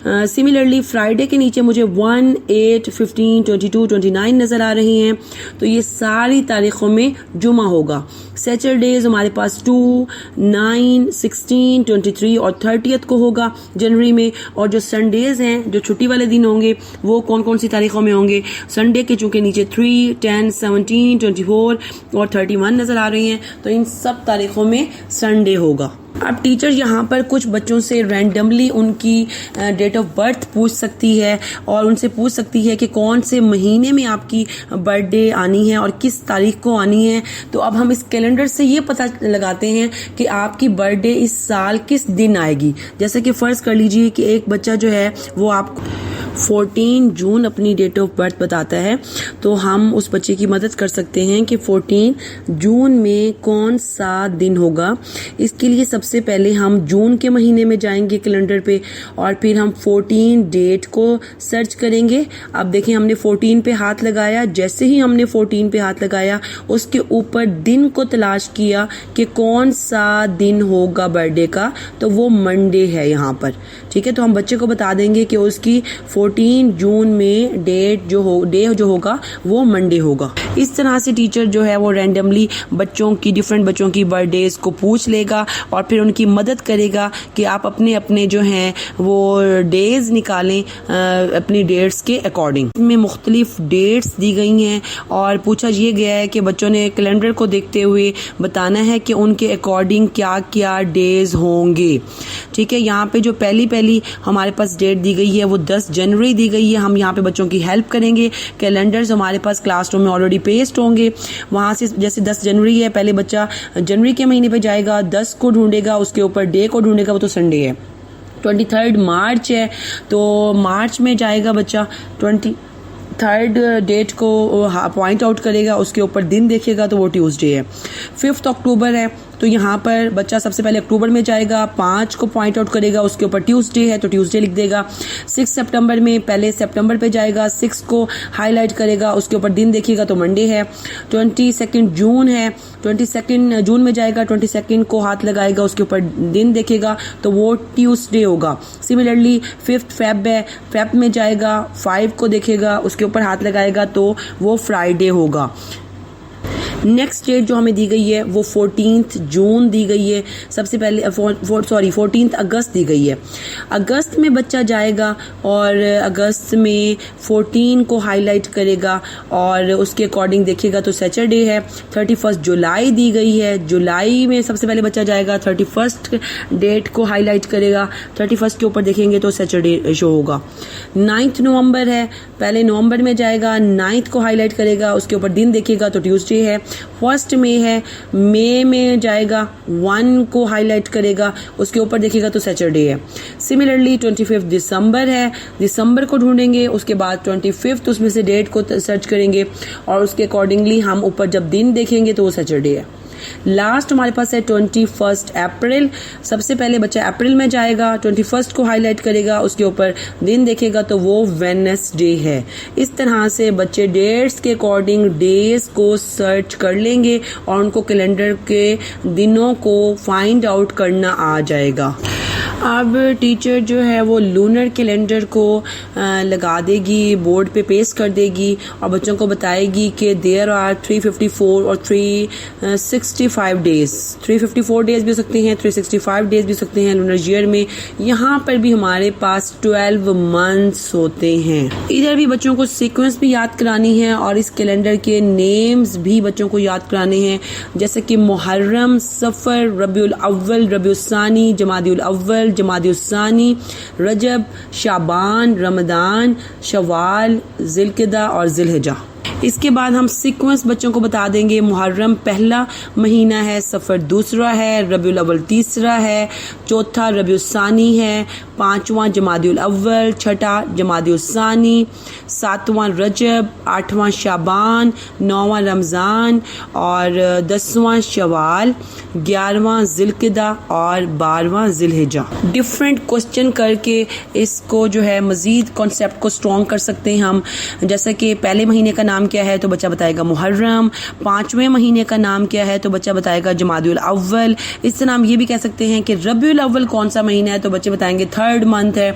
सिमिलरली फ्राइडे के नीचे मुझे 1, 8, 15, 22, 29 नजर आ रही हैं, तो ये सारी तारीखों में जुमा होगा। सैटरडेज हमारे पास 2, 9, 16, 23 और 30 को होगा जनवरी में। और जो संडेज हैं, जो छुट्टी वाले दिन होंगे, वो कौन कौन सी तारीखों में होंगे। संडे के चूंकि नीचे 3, 10, 17, 24 और 31 नजर आ रही हैं, तो इन सब तारीखों में संडे होगा। अब टीचर यहाँ पर कुछ बच्चों से रैंडमली उनकी डेट ऑफ बर्थ पूछ सकती है और उनसे पूछ सकती है कि कौन से महीने में आपकी बर्थडे आनी है और किस तारीख को आनी है। तो अब हम इस कैलेंडर से ये पता लगाते हैं कि आपकी बर्थडे इस साल किस दिन आएगी। जैसे कि फर्ज कर लीजिए कि एक बच्चा जो है वो आपको 14 जून अपनी डेट ऑफ बर्थ बताता है, तो हम उस बच्चे की मदद कर सकते हैं कि 14 जून में कौन सा दिन होगा। इसके लिए सबसे पहले हम जून के महीने में जाएंगे कैलेंडर पे और फिर हम 14 डेट को सर्च करेंगे। अब देखें, हमने 14 पे हाथ लगाया। जैसे ही हमने 14 पे हाथ लगाया, उसके ऊपर दिन को तलाश किया कि कौन सा दिन होगा बर्थडे का, तो वो मंडे है यहाँ पर। ठीक है, तो हम बच्चे को बता देंगे कि उसकी 14 जून में डे जो होगा वो मंडे होगा। इस तरह से टीचर जो है वो रैंडमली डिफरेंट बच्चों की बर्थडेज को पूछ लेगा और फिर उनकी मदद करेगा कि आप अपने अपने जो हैं वो डेज निकालें अपनी डेट्स के अकॉर्डिंग। इसमें मुख्तलिफ डेट्स दी गई हैं और पूछा ये गया है कि बच्चों ने कैलेंडर को देखते हुए बताना है कि उनके अकॉर्डिंग क्या क्या डेज होंगे। ठीक है, यहाँ पे जो पहली हमारे पास डेट दी गई है वो 10 जनवरी दी गई है। हम यहाँ पे बच्चों की हेल्प करेंगे। कैलेंडर्स हमारे पास क्लासरूम में ऑलरेडी पेस्ट होंगे। वहाँ से जैसे 10 जनवरी है, पहले बच्चा जनवरी के महीने पे जाएगा, 10 को ढूंढेगा, उसके ऊपर डे को ढूंढेगा, वो तो संडे है। 23 मार्च है तो मार्च में जाएगा बच्चा, 23 डेट को पॉइंट आउट करेगा, उसके ऊपर दिन देखेगा तो वो ट्यूसडे है। 5 अक्टूबर है तो यहाँ पर बच्चा सबसे पहले अक्टूबर में जाएगा, 5 को पॉइंट आउट करेगा, उसके ऊपर ट्यूसडे है तो ट्यूसडे लिख देगा। 6 सितंबर में पहले सितंबर पे जाएगा, 6 को हाईलाइट करेगा, उसके ऊपर दिन देखिएगा तो मंडे है। 22 जून है, 22 जून में जाएगा, 22 को हाथ लगाएगा, उसके ऊपर दिन देखेगा तो वो ट्यूसडे होगा। सिमिलरली 5 फेब है, फेब में जाएगा, 5 को देखेगा, उसके ऊपर हाथ लगाएगा तो वो फ्राइडे होगा। नेक्स्ट डेट जो हमें दी गई है वो 14 जून दी गई है। सबसे पहले 14 अगस्त दी गई है। अगस्त में बच्चा जाएगा और अगस्त में 14 को हाईलाइट करेगा और उसके अकॉर्डिंग देखेगा तो सैटरडे है। 31 जुलाई दी गई है, जुलाई में सबसे पहले बच्चा जाएगा, 31 डेट को हाईलाइट करेगा, 31 के ऊपर देखेंगे तो सैटरडे शो होगा। 9 नवंबर है, पहले नवंबर में जाएगा, 9 को हाईलाइट करेगा, उसके ऊपर दिन देखेगा तो ट्यूसडे है। 1 मई है, मई में जाएगा, 1 को हाईलाइट करेगा, उसके ऊपर देखेगा तो सैटरडे है। सिमिलरली 25 दिसंबर है, दिसंबर को ढूंढेंगे, उसके बाद 25 उसमें से डेट को सर्च करेंगे और उसके अकॉर्डिंगली हम ऊपर जब दिन देखेंगे तो वो सैटरडे है। लास्ट हमारे पास है 21 अप्रैल। सबसे पहले बच्चा अप्रैल में जाएगा, 21 को हाईलाइट करेगा, उसके ऊपर दिन देखेगा तो वो वेडनेसडे है। इस तरह से बच्चे डेट्स के अकॉर्डिंग डेज को सर्च कर लेंगे और उनको कैलेंडर के दिनों को फाइंड आउट करना आ जाएगा। अब टीचर जो है वो लूनर कैलेंडर को लगा देगी, बोर्ड पे पेस्ट कर देगी और बच्चों को बताएगी कि देयर आर 354 और 365 डेज। 354 डेज भी हो सकते हैं, 365 डेज भी हो सकते हैं लूनर ईयर में। यहाँ पर भी हमारे पास 12 मंथ्स होते हैं। इधर भी बच्चों को सीक्वेंस भी याद करानी है और इस कैलेंडर के नेम्स भी बच्चों को याद कराने हैं, जैसे कि मुहर्रम, सफर, रबीउल अव्वल, रबीउल सानी, जमादिउल अव्वल, जमादिउल सानी, रजब, शाबान, रमदान, शवाल, जिलकिदा और जिलहिजा। इसके बाद हम सीक्वेंस बच्चों को बता देंगे। मुहर्रम पहला महीना है, सफर दूसरा है, रबीउल अव्वल तीसरा है, चौथा रबीउल सानी है, पांचवा जमादिउल अव्वल, छठा जमादिउल सानी, सातवां रजब, आठवां शाबान, नौवां रमज़ान और 10वां शवाल, 11वां जिलकिदा और 12वां जिलहिजा। डिफरेंट क्वेश्चन करके इसको जो है मजीद कॉन्सेप्ट को स्ट्रॉन्ग कर सकते हैं हम। जैसे कि पहले महीने का नाम क्या है तो बच्चा बताएगा मुहर्रम, 5वें महीने का नाम क्या है तो बच्चा बताएगा जमादिउल अव्वल। इस तरह हम ये भी कह सकते हैं कि रबीउल अव्वल कौन सा महीना है तो बच्चे बताएंगे 3rd मंथ है।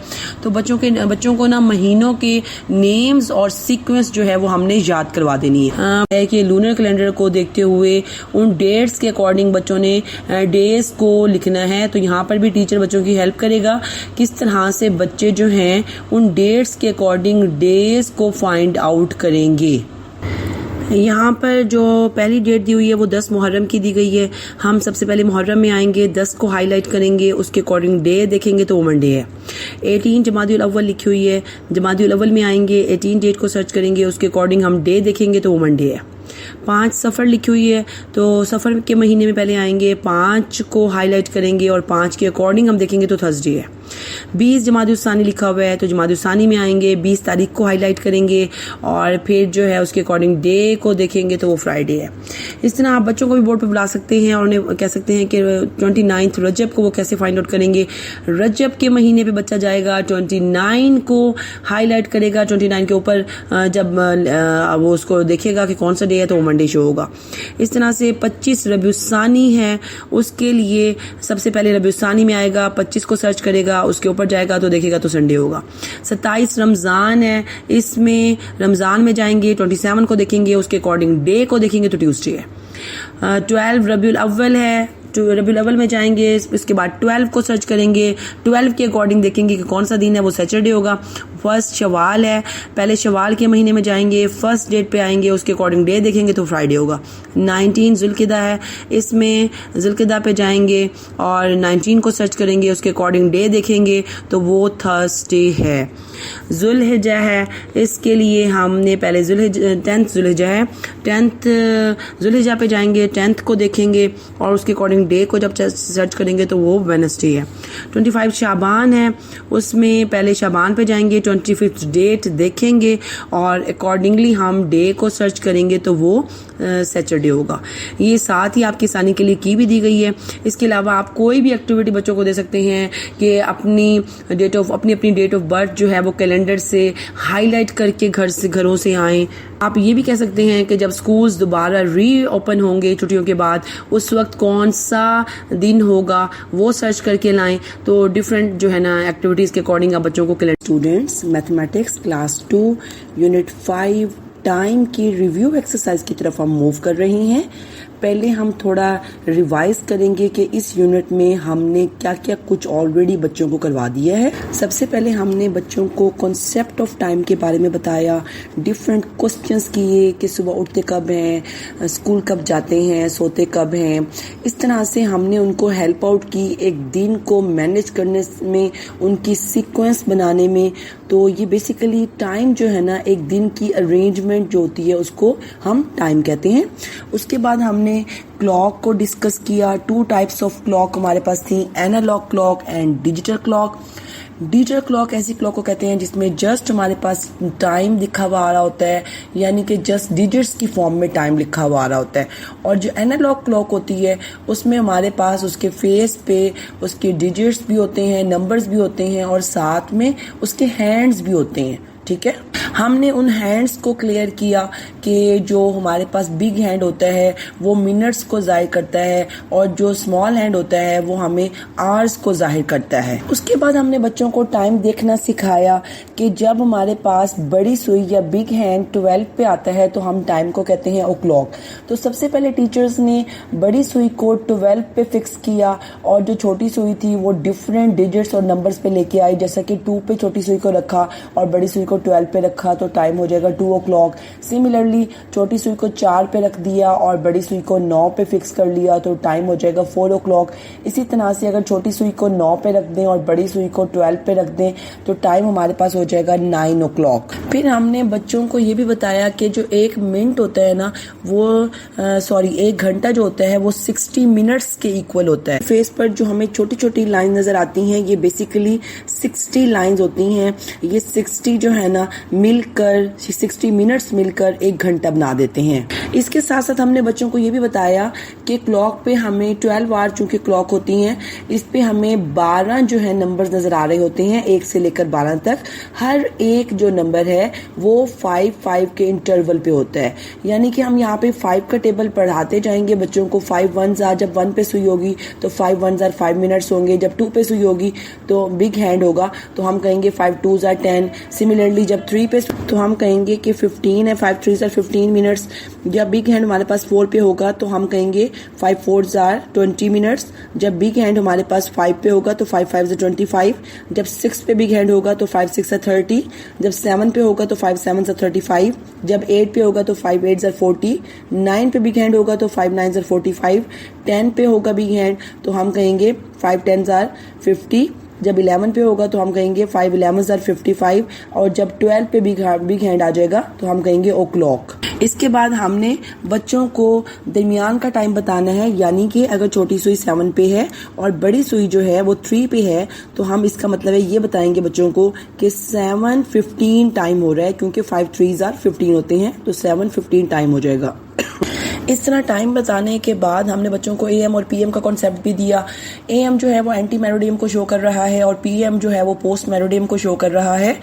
तो बच्चों को ना महीनों के नेम्स और सीक्वेंस जो है वो हमने याद करवा देनी है कि लूनर कैलेंडर को देखते हुए उन डेट्स के अकॉर्डिंग बच्चों ने डेज को लिखना है। तो यहाँ पर भी टीचर बच्चों की हेल्प करेगा किस तरह से बच्चे जो हैं उन डेट्स के अकॉर्डिंग डेज को फाइंड आउट करेंगे। यहाँ पर जो पहली डेट दी हुई है वो 10 मुहर्रम की दी गई है। हम सबसे पहले मुहर्रम में आएंगे, 10 को हाईलाइट करेंगे, उसके अकॉर्डिंग डे देखेंगे तो वो मंडे है। 18 जमादिउल अव्वल लिखी हुई है, जमादिउल अव्वल में आएंगे, 18 डेट को सर्च करेंगे, उसके अकॉर्डिंग हम डे देखेंगे तो वो मंडे है। 5 सफ़र लिखी हुई है तो सफ़र के महीने में पहले आएंगे, 5 को हाईलाइट करेंगे और 5 के अकॉर्डिंग हम देखेंगे तो थर्सडे है। 20 जमादिउल सानी लिखा हुआ है तो जमादिउल सानी में आएंगे, 20 तारीख को हाईलाइट करेंगे और फिर जो है उसके अकॉर्डिंग डे को देखेंगे तो वो फ्राइडे है। इस तरह आप बच्चों को भी बोर्ड पे बुला सकते हैं और उन्हें कह सकते हैं कि 29 रजब को वो कैसे फाइंड आउट करेंगे। रजब के महीने पे बच्चा जाएगा, 29 को हाईलाइट करेगा, 29 के ऊपर जब वो उसको देखेगा कि कौन सा डे है तो वो मंडे शो होगा। इस तरह से 25 रबीउल सानी है, उसके लिए सबसे पहले रबीउल सानी में आएगा, 25 को सर्च करेगा, देखेगा, उसके ऊपर जाएगा तो देखेगा तो संडे होगा। 27 रमज़ान है, इसमें रमज़ान में जाएंगे 27 को देखेंगे, उसके अकॉर्डिंग डे को देखेंगे तो ट्यूसडे है। 12 रबीउल अव्वल है, रबीउल अव्वल में जाएंगे, इसके बाद 12 को सर्च करेंगे, 12 के अकॉर्डिंग देखेंगे कि कौन सा दिन है, वो सैटरडे होगा। फर्स्ट शवाल है, पहले शवाल के महीने में जाएंगे, फर्स्ट डेट पे आएंगे, उसके अकॉर्डिंग डे देखेंगे तो फ्राइडे होगा। 19 जुल्किदा है, इसमें जुल्किदा पे जाएंगे और 19 को सर्च करेंगे, उसके अकॉर्डिंग डे देखेंगे तो वो थर्सडे है। जुल्हिज्जा है, इसके लिए हमने पहले 10th जुल्हिज्जा है, 10th जुल्हिज्जा पे जाएंगे, 10th को देखेंगे और उसके अकॉर्डिंग डे को जब सर्च करेंगे तो वो वेडनेसडे है। 25 शाबान है, उसमें पहले शाबान पे जाएंगे, 25th डेट देखेंगे और अकॉर्डिंगली हम डे को सर्च करेंगे तो वो सैटरडे होगा। ये साथ ही आपकी आसानी के लिए की भी दी गई है। इसके अलावा आप कोई भी एक्टिविटी बच्चों को दे सकते हैं कि अपनी डेट ऑफ बर्थ जो है वो कैलेंडर से हाईलाइट करके घरों से आएं। आप ये भी कह सकते हैं कि जब स्कूल्स दोबारा रीओपन होंगे छुट्टियों के बाद, उस वक्त कौन सा दिन होगा वो सर्च करके लाएं। तो डिफरेंट जो है ना एक्टिविटीज़ के अकॉर्डिंग आप बच्चों को calendar. Students, mathematics class 2 unit 5 time की रिव्यू एक्सरसाइज की तरफ हम मूव कर रहे हैं। पहले हम थोड़ा रिवाइज करेंगे कि इस यूनिट में हमने क्या क्या कुछ ऑलरेडी बच्चों को करवा दिया है। सबसे पहले हमने बच्चों को कॉन्सेप्ट ऑफ टाइम के बारे में बताया, डिफरेंट क्वेश्चंस किए कि सुबह उठते कब हैं, स्कूल कब जाते हैं, सोते कब हैं। इस तरह से हमने उनको हेल्प आउट की एक दिन को मैनेज करने में, उनकी सीक्वेंस बनाने में। तो ये बेसिकली टाइम जो है ना, एक दिन की अरेंजमेंट जो होती है उसको हम टाइम कहते हैं। उसके बाद हमने क्लॉक को डिस्कस किया। 2 टाइप्स ऑफ क्लॉक हमारे पास थी, analogue clock and digital clock. Digital clock ऐसी क्लॉक को कहते हैं जिसमें जस्ट हमारे पास टाइम लिखा हुआ आ रहा होता है, यानी कि जस्ट डिजिट्स की फॉर्म में टाइम लिखा हुआ आ रहा होता है। और जो एनालॉग क्लॉक होती है उसमें हमारे पास उसके फेस पे उसके डिजिट्स भी होते हैं, नंबर्स भी होते हैं और साथ में उसके हैंड्स भी होते हैं। ठीक है, हमने उन हैंड्स को क्लियर किया कि जो हमारे पास बिग हैंड होता है वो मिनट्स को जाहिर करता है और जो स्मॉल हैंड होता है वो हमें आवर्स को जाहिर करता है। उसके बाद हमने बच्चों को टाइम देखना सिखाया कि जब हमारे पास बड़ी सुई या बिग हैंड 12 पे आता है तो हम टाइम को कहते हैं ओ क्लॉक। तो सबसे पहले टीचर्स ने बड़ी सुई को 12 पे फिक्स किया और जो छोटी सुई थी वो डिफरेंट डिजिट्स और नंबर्स पे लेके आई, जैसा कि 2 पे छोटी सुई को रखा और बड़ी सुई को 12 पे रखा तो टाइम हो जाएगा 2 o'clock। सिमिलरली छोटी सुई को 4 पे रख दिया और बड़ी सुई को 9 पे फिक्स कर लिया तो टाइम हो जाएगा 4 o'clock। इसी तरह से अगर छोटी सुई को 9 पे रख दें और बड़ी सुई को 12 पे रख दें तो टाइम हमारे पास हो जाएगा 9 o'clock। फिर हमने बच्चों को ये भी बताया कि जो 1 मिनट होता है ना वो 1 घंटा जो होता है वो 60 मिनट्स के इक्वल होता है। फेस पर जो हमें छोटी छोटी लाइन नजर आती हैं ये बेसिकली 60 लाइंस होती हैं। ये 60 जो है ना मिलकर 60 मिनट्स मिलकर 1 घंटा बना देते हैं। इसके साथ साथ हमने बच्चों को ये भी बताया कि क्लॉक पे हमें 12 आवर चूंकि क्लॉक होती हैं, इस पे हमें 12 जो है नंबर्स नजर आ रहे होते हैं 1 से लेकर 12 तक। हर एक जो नंबर है वो 5 के इंटरवल पे होता है, यानी कि हम यहाँ पे 5 का टेबल पढ़ाते जाएंगे बच्चों को। 5 1s आर, जब 1 पे सुई होगी तो 5 1s आर 5 मिनट्स होंगे। जब 2 पे सुई होगी तो बिग हैंड होगा तो हम कहेंगे 5 2s आर 10। सिमिलरली जब 3 पे तो हम कहेंगे कि 15 है, 5 3s आर 15 मिनट्स। जब बिग हैंड हमारे पास 4 पे होगा तो हम कहेंगे 5 4s आर 20 मिनट्स। जब बिग हैंड हमारे पास 5 पे होगा तो 5 5s आर 25। जब 6 पे बिग हैंड होगा तो 5 6 आर 30। जब 7 पे होगा तो 5 7s आर 35। जब 8 पे होगा तो 5 8s आर 40। 9 पे बिग हैंड होगा तो 5 9s आर 45। 10 पे होगा बिग हैंड तो हम कहेंगे 5 10s आर 50। जब 11 पे होगा तो हम कहेंगे 5 11s आर 55। और जब 12 पे बिग हैंड आ जाएगा तो हम कहेंगे ओ क्लॉक। इसके बाद हमने बच्चों को दरमियान का टाइम बताना है, यानी कि अगर छोटी सुई 7 पे है और बड़ी सुई जो है वो 3 पे है तो हम इसका मतलब है ये बताएंगे बच्चों को कि 7:15 टाइम हो रहा है, क्योंकि 5 3s आर 15 होते हैं तो 7:15 टाइम हो जाएगा। इस तरह टाइम बताने के बाद हमने बच्चों को AM और PM का कॉन्सेप्ट भी दिया। AM जो है वो एंटी मेरोडियम को शो कर रहा है और PM जो है वो पोस्ट मेरोडियम को शो कर रहा है।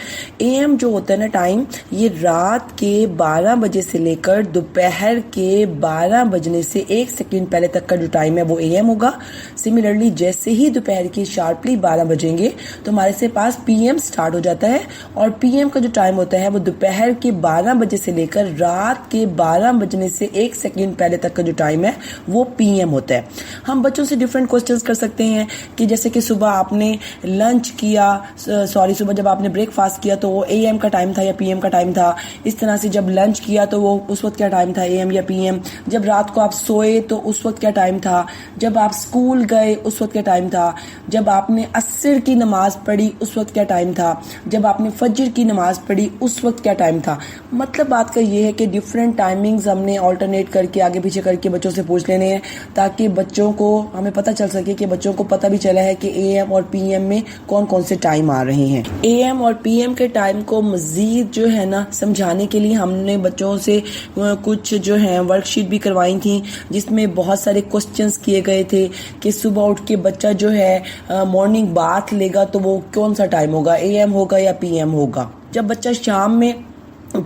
AM जो होता है ना टाइम, ये रात के 12 बजे से लेकर दोपहर के 12 बजने से 1 सेकंड पहले तक का जो टाइम है वो AM होगा। सिमिलरली जैसे ही दोपहर की शार्पली 12 बजेंगे तो हमारे से पास PM स्टार्ट हो जाता है और PM का जो टाइम होता है वो दोपहर के 12 बजे से लेकर रात के 12 बजने से 1 सेकंड पहले तक का जो टाइम है वो PM होता है। हम बच्चों से डिफरेंट क्वेश्चंस कर सकते हैं कि जैसे कि सुबह आपने लंच किया, सुबह जब आपने ब्रेकफास्ट किया तो वो AM का टाइम था या PM का टाइम था। इस तरह से जब लंच किया तो वो उस वक्त क्या टाइम था, AM या PM। जब रात को आप सोए तो उस वक्त क्या टाइम था। जब आप स्कूल गए उस वक्त क्या टाइम था। जब आपने असर की नमाज पढ़ी उस वक्त क्या टाइम था। जब आपने फजर की नमाज पढ़ी उस वक्त क्या टाइम था। मतलब बात का ये है कि डिफरेंट टाइमिंग्स हमने ऑल्टरनेट करके आगे पीछे करके बच्चों से पूछ लेने हैं ताकि बच्चों को हमें पता चल सके कि बच्चों को पता भी चला है कि AM और PM में कौन कौन से टाइम आ रहे हैं। AM और PM के टाइम को मजीद जो है ना समझाने के लिए हमने बच्चों से कुछ जो है वर्कशीट भी करवाई थी जिसमें बहुत सारे क्वेश्चंस किए गए थे कि सुबह उठ के बच्चा जो है मॉर्निंग बाथ लेगा तो वो कौन सा टाइम होगा, AM होगा या PM होगा। जब बच्चा शाम में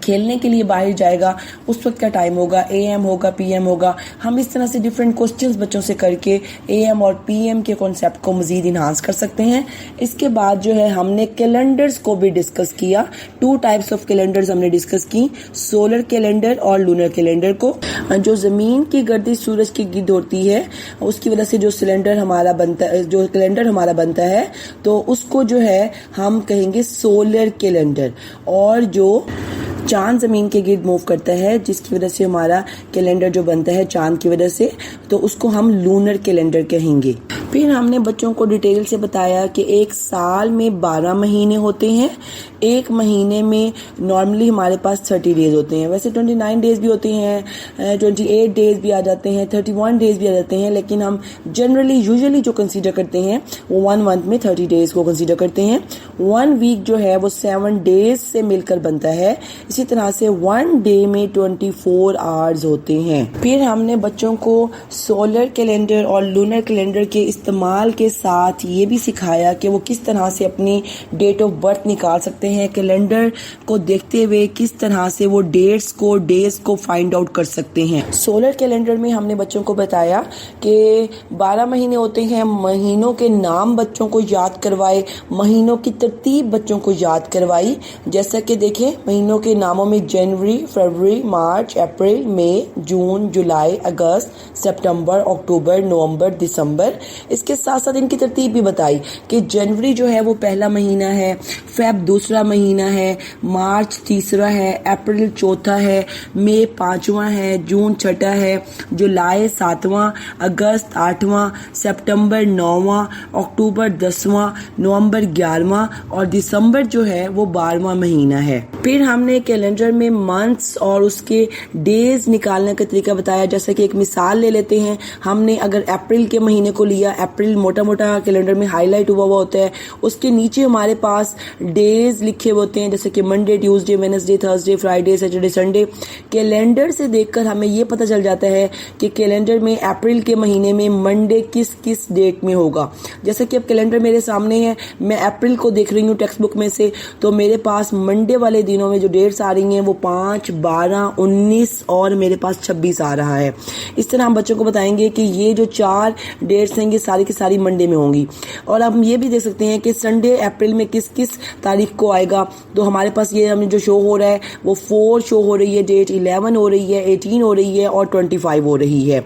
खेलने के लिए बाहर जाएगा उस वक्त क्या टाइम होगा, AM होगा, PM होगा। हम इस तरह से डिफरेंट क्वेश्चंस बच्चों से करके AM और PM के कॉन्सेप्ट को मजीद इन्हांस कर सकते हैं। इसके बाद जो है हमने कैलेंडर्स को भी डिस्कस किया। 2 टाइप्स ऑफ कैलेंडर्स हमने डिस्कस की, सोलर कैलेंडर और लूनर कैलेंडर को। जो जमीन की गर्दिश सूरज की गिर्द होती है उसकी वजह से जो कैलेंडर हमारा बनता है तो उसको जो है हम कहेंगे सोलर कैलेंडर। और जो चांद जमीन के गिर्द मूव करता है जिसकी वजह से हमारा कैलेंडर जो बनता है चांद की वजह से, तो उसको हम लूनर कैलेंडर कहेंगे। फिर हमने बच्चों को डिटेल से बताया कि एक साल में 12 महीने होते हैं। एक महीने में नॉर्मली हमारे पास 30 डेज होते हैं। वैसे 29 डेज भी होते हैं, 28 डेज भी आ जाते हैं, 31 डेज भी आ जाते हैं, लेकिन हम जनरली यूजुअली जो कंसीडर करते हैं वो 1 मंथ में 30 डेज को कंसीडर करते हैं। 1 वीक जो है वो 7 डेज से मिलकर बनता है। इसी तरह से 1 डे में 24 आवर्स होते हैं। फिर हमने बच्चों को सोलर कैलेंडर और लूनर कैलेंडर के इस्तेमाल के साथ ये भी सिखाया कि वो किस तरह से अपनी डेट ऑफ बर्थ निकाल सकते हैं। कैलेंडर को देखते हुए किस तरह से वो डेज को फाइंड आउट कर सकते हैं। सोलर कैलेंडर में हमने बच्चों को बताया कि 12 महीने होते हैं। महीनों के नाम बच्चों को याद करवाए, महीनों की तरतीब बच्चों को याद करवाई। जैसा कि देखें महीनों के नामों में जनवरी, फरवरी, मार्च, अप्रैल, मई, जून, जुलाई, अगस्त, सितंबर, अक्टूबर, नवंबर, दिसंबर। इसके साथ साथ इनकी तरतीब भी बताई कि जनवरी जो है वो पहला महीना है, फेब दूसरा महीना है, मार्च तीसरा है, अप्रैल चौथा है, मई 5वां है, जून छठा है, जुलाई 7वां, अगस्त 8वां, सितंबर 9वां, अक्टूबर 10वां, नवंबर 11वां और दिसंबर जो है वो 12वां महीना है। फिर हमने कैलेंडर में मंथ्स और उसके डेज निकालने का तरीका बताया। जैसे कि एक मिसाल ले लेते हैं, हमने अगर अप्रैल के महीने को लिया, अप्रैल मोटा मोटा कैलेंडर में हाईलाइट हुआ होता है, उसके नीचे हमारे पास डेज लिखे हुए होते हैं जैसे कि Monday, Tuesday, Wednesday, Thursday, Friday, Saturday, Sunday. Calendar से देखकर हमें ये पता चल जाता है कि कैलेंडर में अप्रैल के महीने में मंडे किस किस डेट में होगा। जैसे कि अब कैलेंडर मेरे सामने है, मैं अप्रैल को देख रही हूँ टेक्स्ट बुक में से, तो मेरे पास मंडे वाले दिनों में जो डेट्स आ रही हैं वो 5, 12, 19 और मेरे पास 26 आ रहा है। इस तरह हम बच्चों को बताएंगे कि ये जो 4 डेट्स हैं ये सारी की सारी मंडे में होंगी। और अब हम ये भी देख सकते हैं कि संडे अप्रैल में किस किस तारीख को आएगा। तो हमारे पास ये हमें जो शो हो रहा है वो 4 शो हो रही है डेट, 11 हो रही है, 18 हो रही है और 25 हो रही है।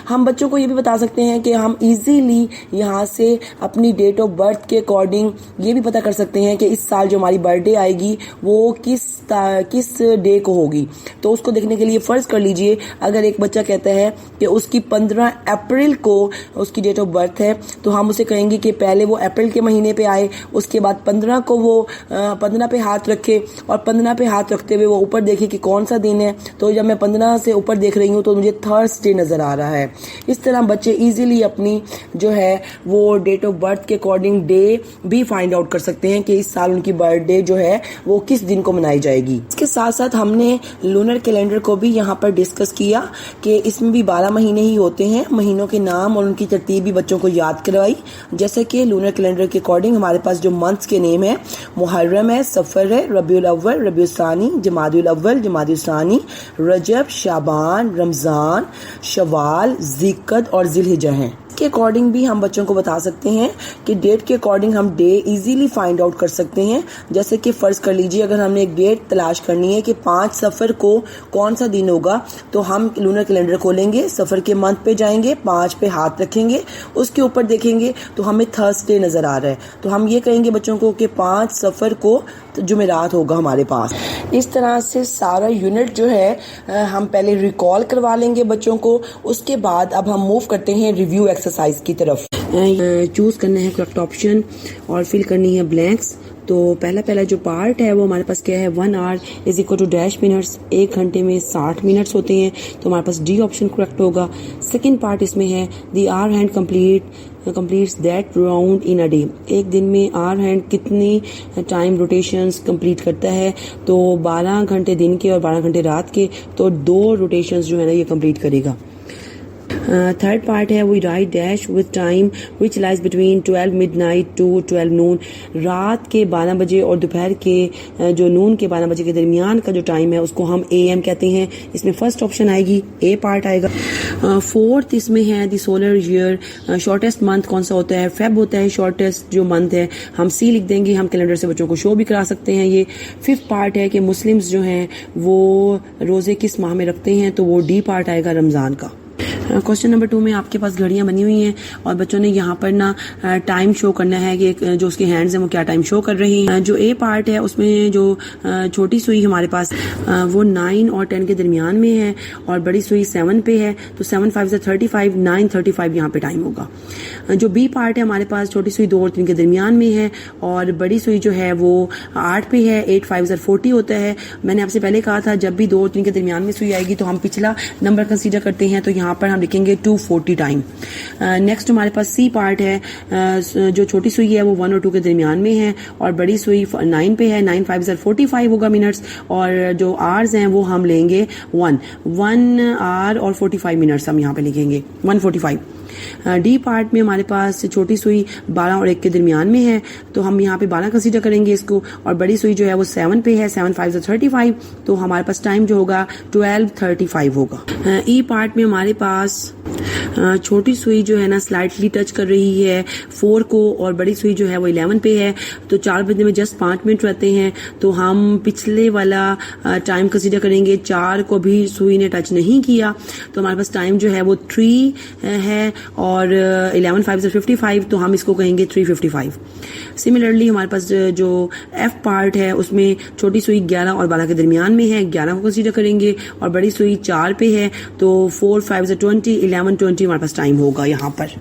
हम बच्चों को ये भी बता सकते हैं कि हम इजीली यहाँ से अपनी डेट ऑफ बर्थ के अकॉर्डिंग ये भी पता कर सकते हैं कि इस साल जो हमारी बर्थडे आएगी वो किस डे को होगी। तो उसको देखने के लिए फर्ज कर लीजिए अगर एक बच्चा कहता है कि उसकी 15 अप्रैल को उसकी डेट ऑफ बर्थ है, तो हम उसे कहेंगे कि पहले वो अप्रैल के महीने पे आए, उसके बाद 15 को वो 15 पे हाथ रखे और 15 पे हाथ रखते हुए वो ऊपर देखे कि कौन सा दिन है। तो जब मैं 15 से ऊपर देख रही हूँ तो मुझे थर्सडे नजर आ रहा है। इस तरह बच्चे इजीली अपनी जो है वो डेट ऑफ बर्थ के अकॉर्डिंग डे भी फाइंड आउट कर सकते हैं कि इस साल उनकी बर्थडे जो है वो किस दिन को मनाई जाएगी। इसके साथ साथ हमने लूनर कैलेंडर को भी यहाँ पर डिस्कस किया कि इसमें भी 12 महीने ही होते हैं। महीनों के नाम और उनकी तरतीब भी बच्चों को याद करवाई। जैसे कि लूनर कैलेंडर के अकॉर्डिंग हमारे पास जो मंथ्स के नेम है मुहर्रम है, सफर है, रबीउल अव्वल, रबीउल सानी, जमादुल अव्वल, जमादुल सानी, रजब, शाबान, रमजान, शवाल, जिक्कत और जिलहिज्जा हैं। के अकॉर्डिंग भी हम बच्चों को बता सकते हैं कि डेट के अकॉर्डिंग हम डे इजीली फाइंड आउट कर सकते हैं। जैसे कि फर्ज कर लीजिए अगर हमने एक डेट तलाश करनी है कि 5 सफर को कौन सा दिन होगा, तो हम लूनर कैलेंडर खोलेंगे, सफर के मंथ पे जाएंगे, 5 पे हाथ रखेंगे, उसके ऊपर देखेंगे तो हमें थर्सडे नजर आ रहा है, तो हम ये कहेंगे बच्चों को कि 5 सफर को जुमेरात होगा हमारे पास। इस तरह से सारा यूनिट जो है हम पहले रिकॉल करवा लेंगे बच्चों को। उसके बाद अब हम मूव करते हैं रिव्यू एक्सरसाइज की तरफ। चूज करना है करेक्ट ऑप्शन और फिल करनी है ब्लैंक्स। तो पहला जो पार्ट है वो हमारे पास क्या है, 1 hour is equal to dash minutes, 1 घंटे में 60 मिनट्स होते हैं, तो हमारे पास डी ऑप्शन करेक्ट होगा। सेकंड पार्ट इसमें है the hour hand completes that round in a day, एक दिन में आवर हैंड कितनी टाइम रोटेशंस कंप्लीट करता है, तो 12 घंटे दिन के और 12 घंटे रात के, तो 2 रोटेशंस जो है ना ये कंप्लीट करेगा। थर्ड पार्ट है we write dash with time which lies between 12 midnight to 12 noon, रात के 12 बजे और दोपहर के जो नून के 12 बजे के दरमियान का जो टाइम है उसको हम AM कहते हैं। इसमें फर्स्ट ऑप्शन आएगी, ए पार्ट आएगा। फोर्थ इसमें है the solar year, shortest month कौन सा होता है, फेब होता है शॉर्टेस्ट जो मंथ है, हम सी लिख देंगे, हम कैलेंडर से बच्चों को शो भी करा सकते हैं ये। फिफ्थ पार्ट है कि मुस्लिम्स जो हैं वो रोजे किस माह में रखते हैं, तो वो डी पार्ट आएगा रमजान का। क्वेश्चन नंबर 2 में आपके पास घड़ियां बनी हुई हैं और बच्चों ने यहाँ पर ना टाइम शो करना है कि जो उसके हैंड्स हैं वो क्या टाइम शो कर रही हैं। जो ए पार्ट है उसमें जो छोटी सुई हमारे पास वो 9 और 10 के दरमियान में है और बड़ी सुई 7 पे है, तो 7 5 से 35, 9:35 यहाँ पे टाइम होगा। जो बी पार्ट है हमारे पास छोटी सुई 2 और 3 के दरमियान में है और बड़ी सुई जो है वो 8 पे है, 8 5 से 40 होता है। मैंने आपसे पहले कहा था जब भी 2 और 3 के दरमियान में सुई आएगी तो हम पिछला नंबर कंसीडर करते हैं, तो यहाँ पर हम लिखेंगे 240 टाइम। नेक्स्ट हमारे पास सी पार्ट है, जो छोटी सुई है वो 1 और 2 के दरमियान में है और बड़ी सुई 9 पे है, 9 5 से 45 होगा मिनट्स, और जो आवर्स हैं वो हम लेंगे 1 आवर और 45 मिनट्स हम यहाँ पे लिखेंगे 145। डी पार्ट में हमारे पास छोटी सुई 12 और 1 के दरमियान में है, तो हम यहाँ पे 12 कंसीडर करेंगे इसको, और बड़ी सुई जो है वो 7 पे है, 7 5 से 35, तो हमारे पास टाइम जो होगा 12:35 होगा। ई पार्ट में हमारे पास छोटी सुई जो है ना स्लाइटली टच कर रही है 4 को और बड़ी सुई जो है वो 11 पे है, तो 4 बजने में जस्ट 5 मिनट रहते हैं, तो हम पिछले वाला टाइम कंसीडर करेंगे। 4 को भी सुई ने टच नहीं किया, तो हमारे पास टाइम जो है वो 3 है और 11 5 से 55, तो हम इसको कहेंगे 3:55। सिमिलरली हमारे पास जो एफ पार्ट है उसमें छोटी सुई 11 और 12 के दरमियान में है, 11 को कंसीडर करेंगे और बड़ी सुई 4 पे है, तो 4 5 से 20, 11:20 हमारे पास टाइम होगा यहाँ पर।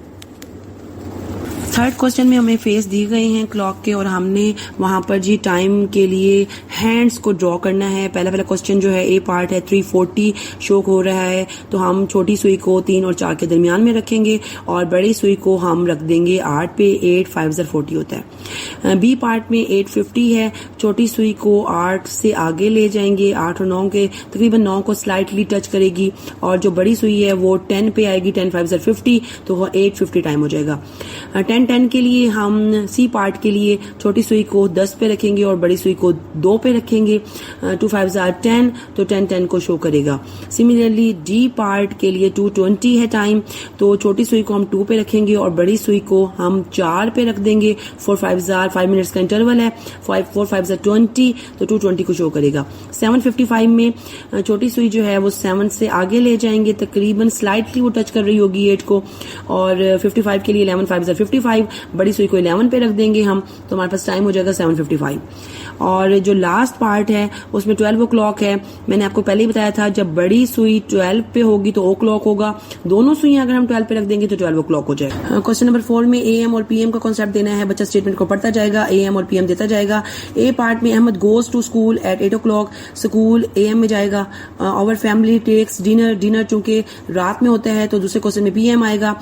थर्ड क्वेश्चन में हमें फेस दिए गए हैं क्लॉक के और हमने वहां पर जी टाइम के लिए हैंड्स को ड्रॉ करना है। पहला क्वेश्चन जो है ए पार्ट है 340 शो हो रहा है, तो हम छोटी सुई को 3 और 4 के दरमियान में रखेंगे और बड़ी सुई को हम रख देंगे 8 पे, 8 5 से 40 होता है। बी पार्ट में 850 है, छोटी सुई को 8 से आगे ले जाएंगे, 8 और 9 के तकरीबन 9 को स्लाइटली टच करेगी और जो बड़ी सुई है वो 10 पे आएगी, 10 5 से 50, तो वो 850 टाइम हो जाएगा। 10 के लिए हम सी पार्ट के लिए छोटी सुई को 10 पे रखेंगे और बड़ी सुई को 2 पे रखेंगे, 2 5 are 10, तो 10 को शो करेगा। सिमिलरली डी पार्ट के लिए 220 है टाइम, तो छोटी सुई को हम 2 पे रखेंगे और बड़ी सुई को हम 4 पे रख देंगे। 4 5 are 5 मिनट्स का इंटरवल है, 4 5 are 20, तो 220 को शो करेगा। 7:55 में छोटी सुई जो है वो 7 से आगे ले जाएंगे, तकरीबन स्लाइटली वो टच कर रही होगी 8 को, और 55 के लिए 11 5 are 55, बड़ी सुई को 11 पे रख देंगे हम, तो हमारे पास टाइम हो जाएगा 7:55। और जो लास्ट पार्ट है उसमें 12 o'clock है। मैंने आपको पहले ही बताया था जब बड़ी सुई 12 पे होगी तो o'clock होगा, दोनों सुइयां अगर हम 12 पे रख देंगे तो 12 o'clock हो जाएगा। क्वेश्चन नंबर 4 में AM और PM का कॉन्सेप्ट देना है। बच्चा स्टेटमेंट को पढ़ता जाएगा, AM और PM देता जाएगा। ए पार्ट में Ahmed goes to school at 8 o'clock, school AM में जाएगा। Our family takes dinner, dinner चूंकि रात में होता है तो दूसरे क्वेश्चन में PM आएगा।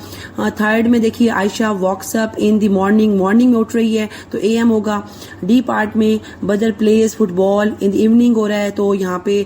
थर्ड में देखिए Ayesha walks up in the morning, morning में उठ रही है तो AM होगा। डी पार्ट में Badar plays football in the evening हो रहा है तो यहाँ पे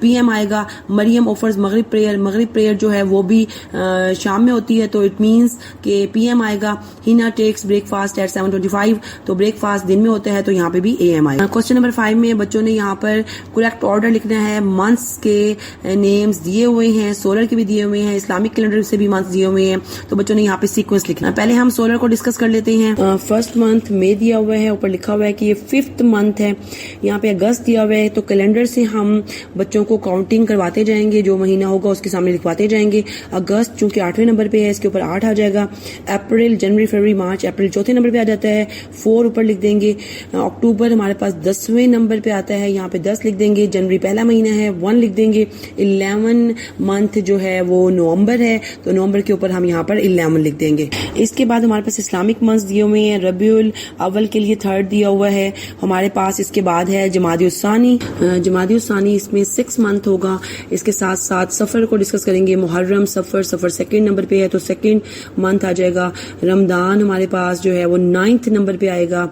PM आएगा। मरियम ऑफर्स मगरिब प्रेयर, मगरिब प्रेयर जो है वो भी शाम में होती है तो इट मीन्स के PM आएगा। हिना टेक्स ब्रेकफास्ट एट 7:25 तो ब्रेकफास्ट दिन में होता है तो यहाँ पे भी AM आएगा। क्वेश्चन नंबर 5 में बच्चों ने यहाँ पर करेक्ट ऑर्डर लिखना है। मंथ्स के नेम्स दिए हुए हैं, सोलर के भी दिए हुए हैं, इस्लामिक कैलेंडर से भी मंथ्स दिए हुए हैं तो बच्चों ने यहाँ पे सीक्वेंस लिखना है। पहले हम सोलर को डिस्कस कर लेते हैं। फर्स्ट मंथ मई दिया हुआ है, ऊपर लिखा हुआ है कि ये 5th मंथ है। यहाँ पे अगस्त दिया हुआ है तो कैलेंडर से हम बच्चों को काउंटिंग करवाते जाएंगे, जो महीना होगा उसके सामने लिखवाते जाएंगे। अगस्त चूंकि 8वें नंबर पे है इसके ऊपर 8 आ जाएगा। अप्रैल, जनवरी, फरवरी, मार्च, अप्रैल 4थे नंबर पे आ जाता है, 4 ऊपर लिख देंगे। अक्टूबर हमारे पास 10वें नंबर पे आता है, यहाँ पे 10 लिख देंगे। जनवरी पहला महीना है, 1 लिख देंगे। 11 मंथ जो है वो नवंबर है तो नवंबर के ऊपर हम यहाँ पर 11 लिख देंगे। इसके बाद हमारे पास इस्लामिक मंथ दिए हुए हैं। रबीउल अव्वल के लिए 3rd दिया हुआ है हमारे पास। इसके बाद है जमादियुस्सानी, जमादियुस्सानी इसमें 6 मंथ होगा। इसके साथ साथ सफर को डिस्कस करेंगे। मुहर्रम, सफर, सफर 2nd नंबर पे है तो 2nd मंथ आ जाएगा। रमदान हमारे पास जो है वो 9th नंबर पे आएगा।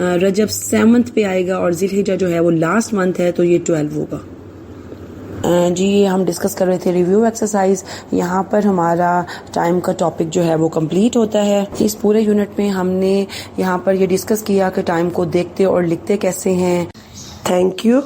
रजब 7th पे आएगा और जिलहिज्जा जो है वो लास्ट मंथ है तो ये 12 होगा। जी हम डिस्कस कर रहे थे रिव्यू एक्सरसाइज। यहाँ पर हमारा टाइम का टॉपिक जो है वो कंप्लीट होता है। इस पूरे यूनिट में हमने यहाँ पर ये डिस्कस किया कि टाइम को देखते और लिखते कैसे हैं। Thank you.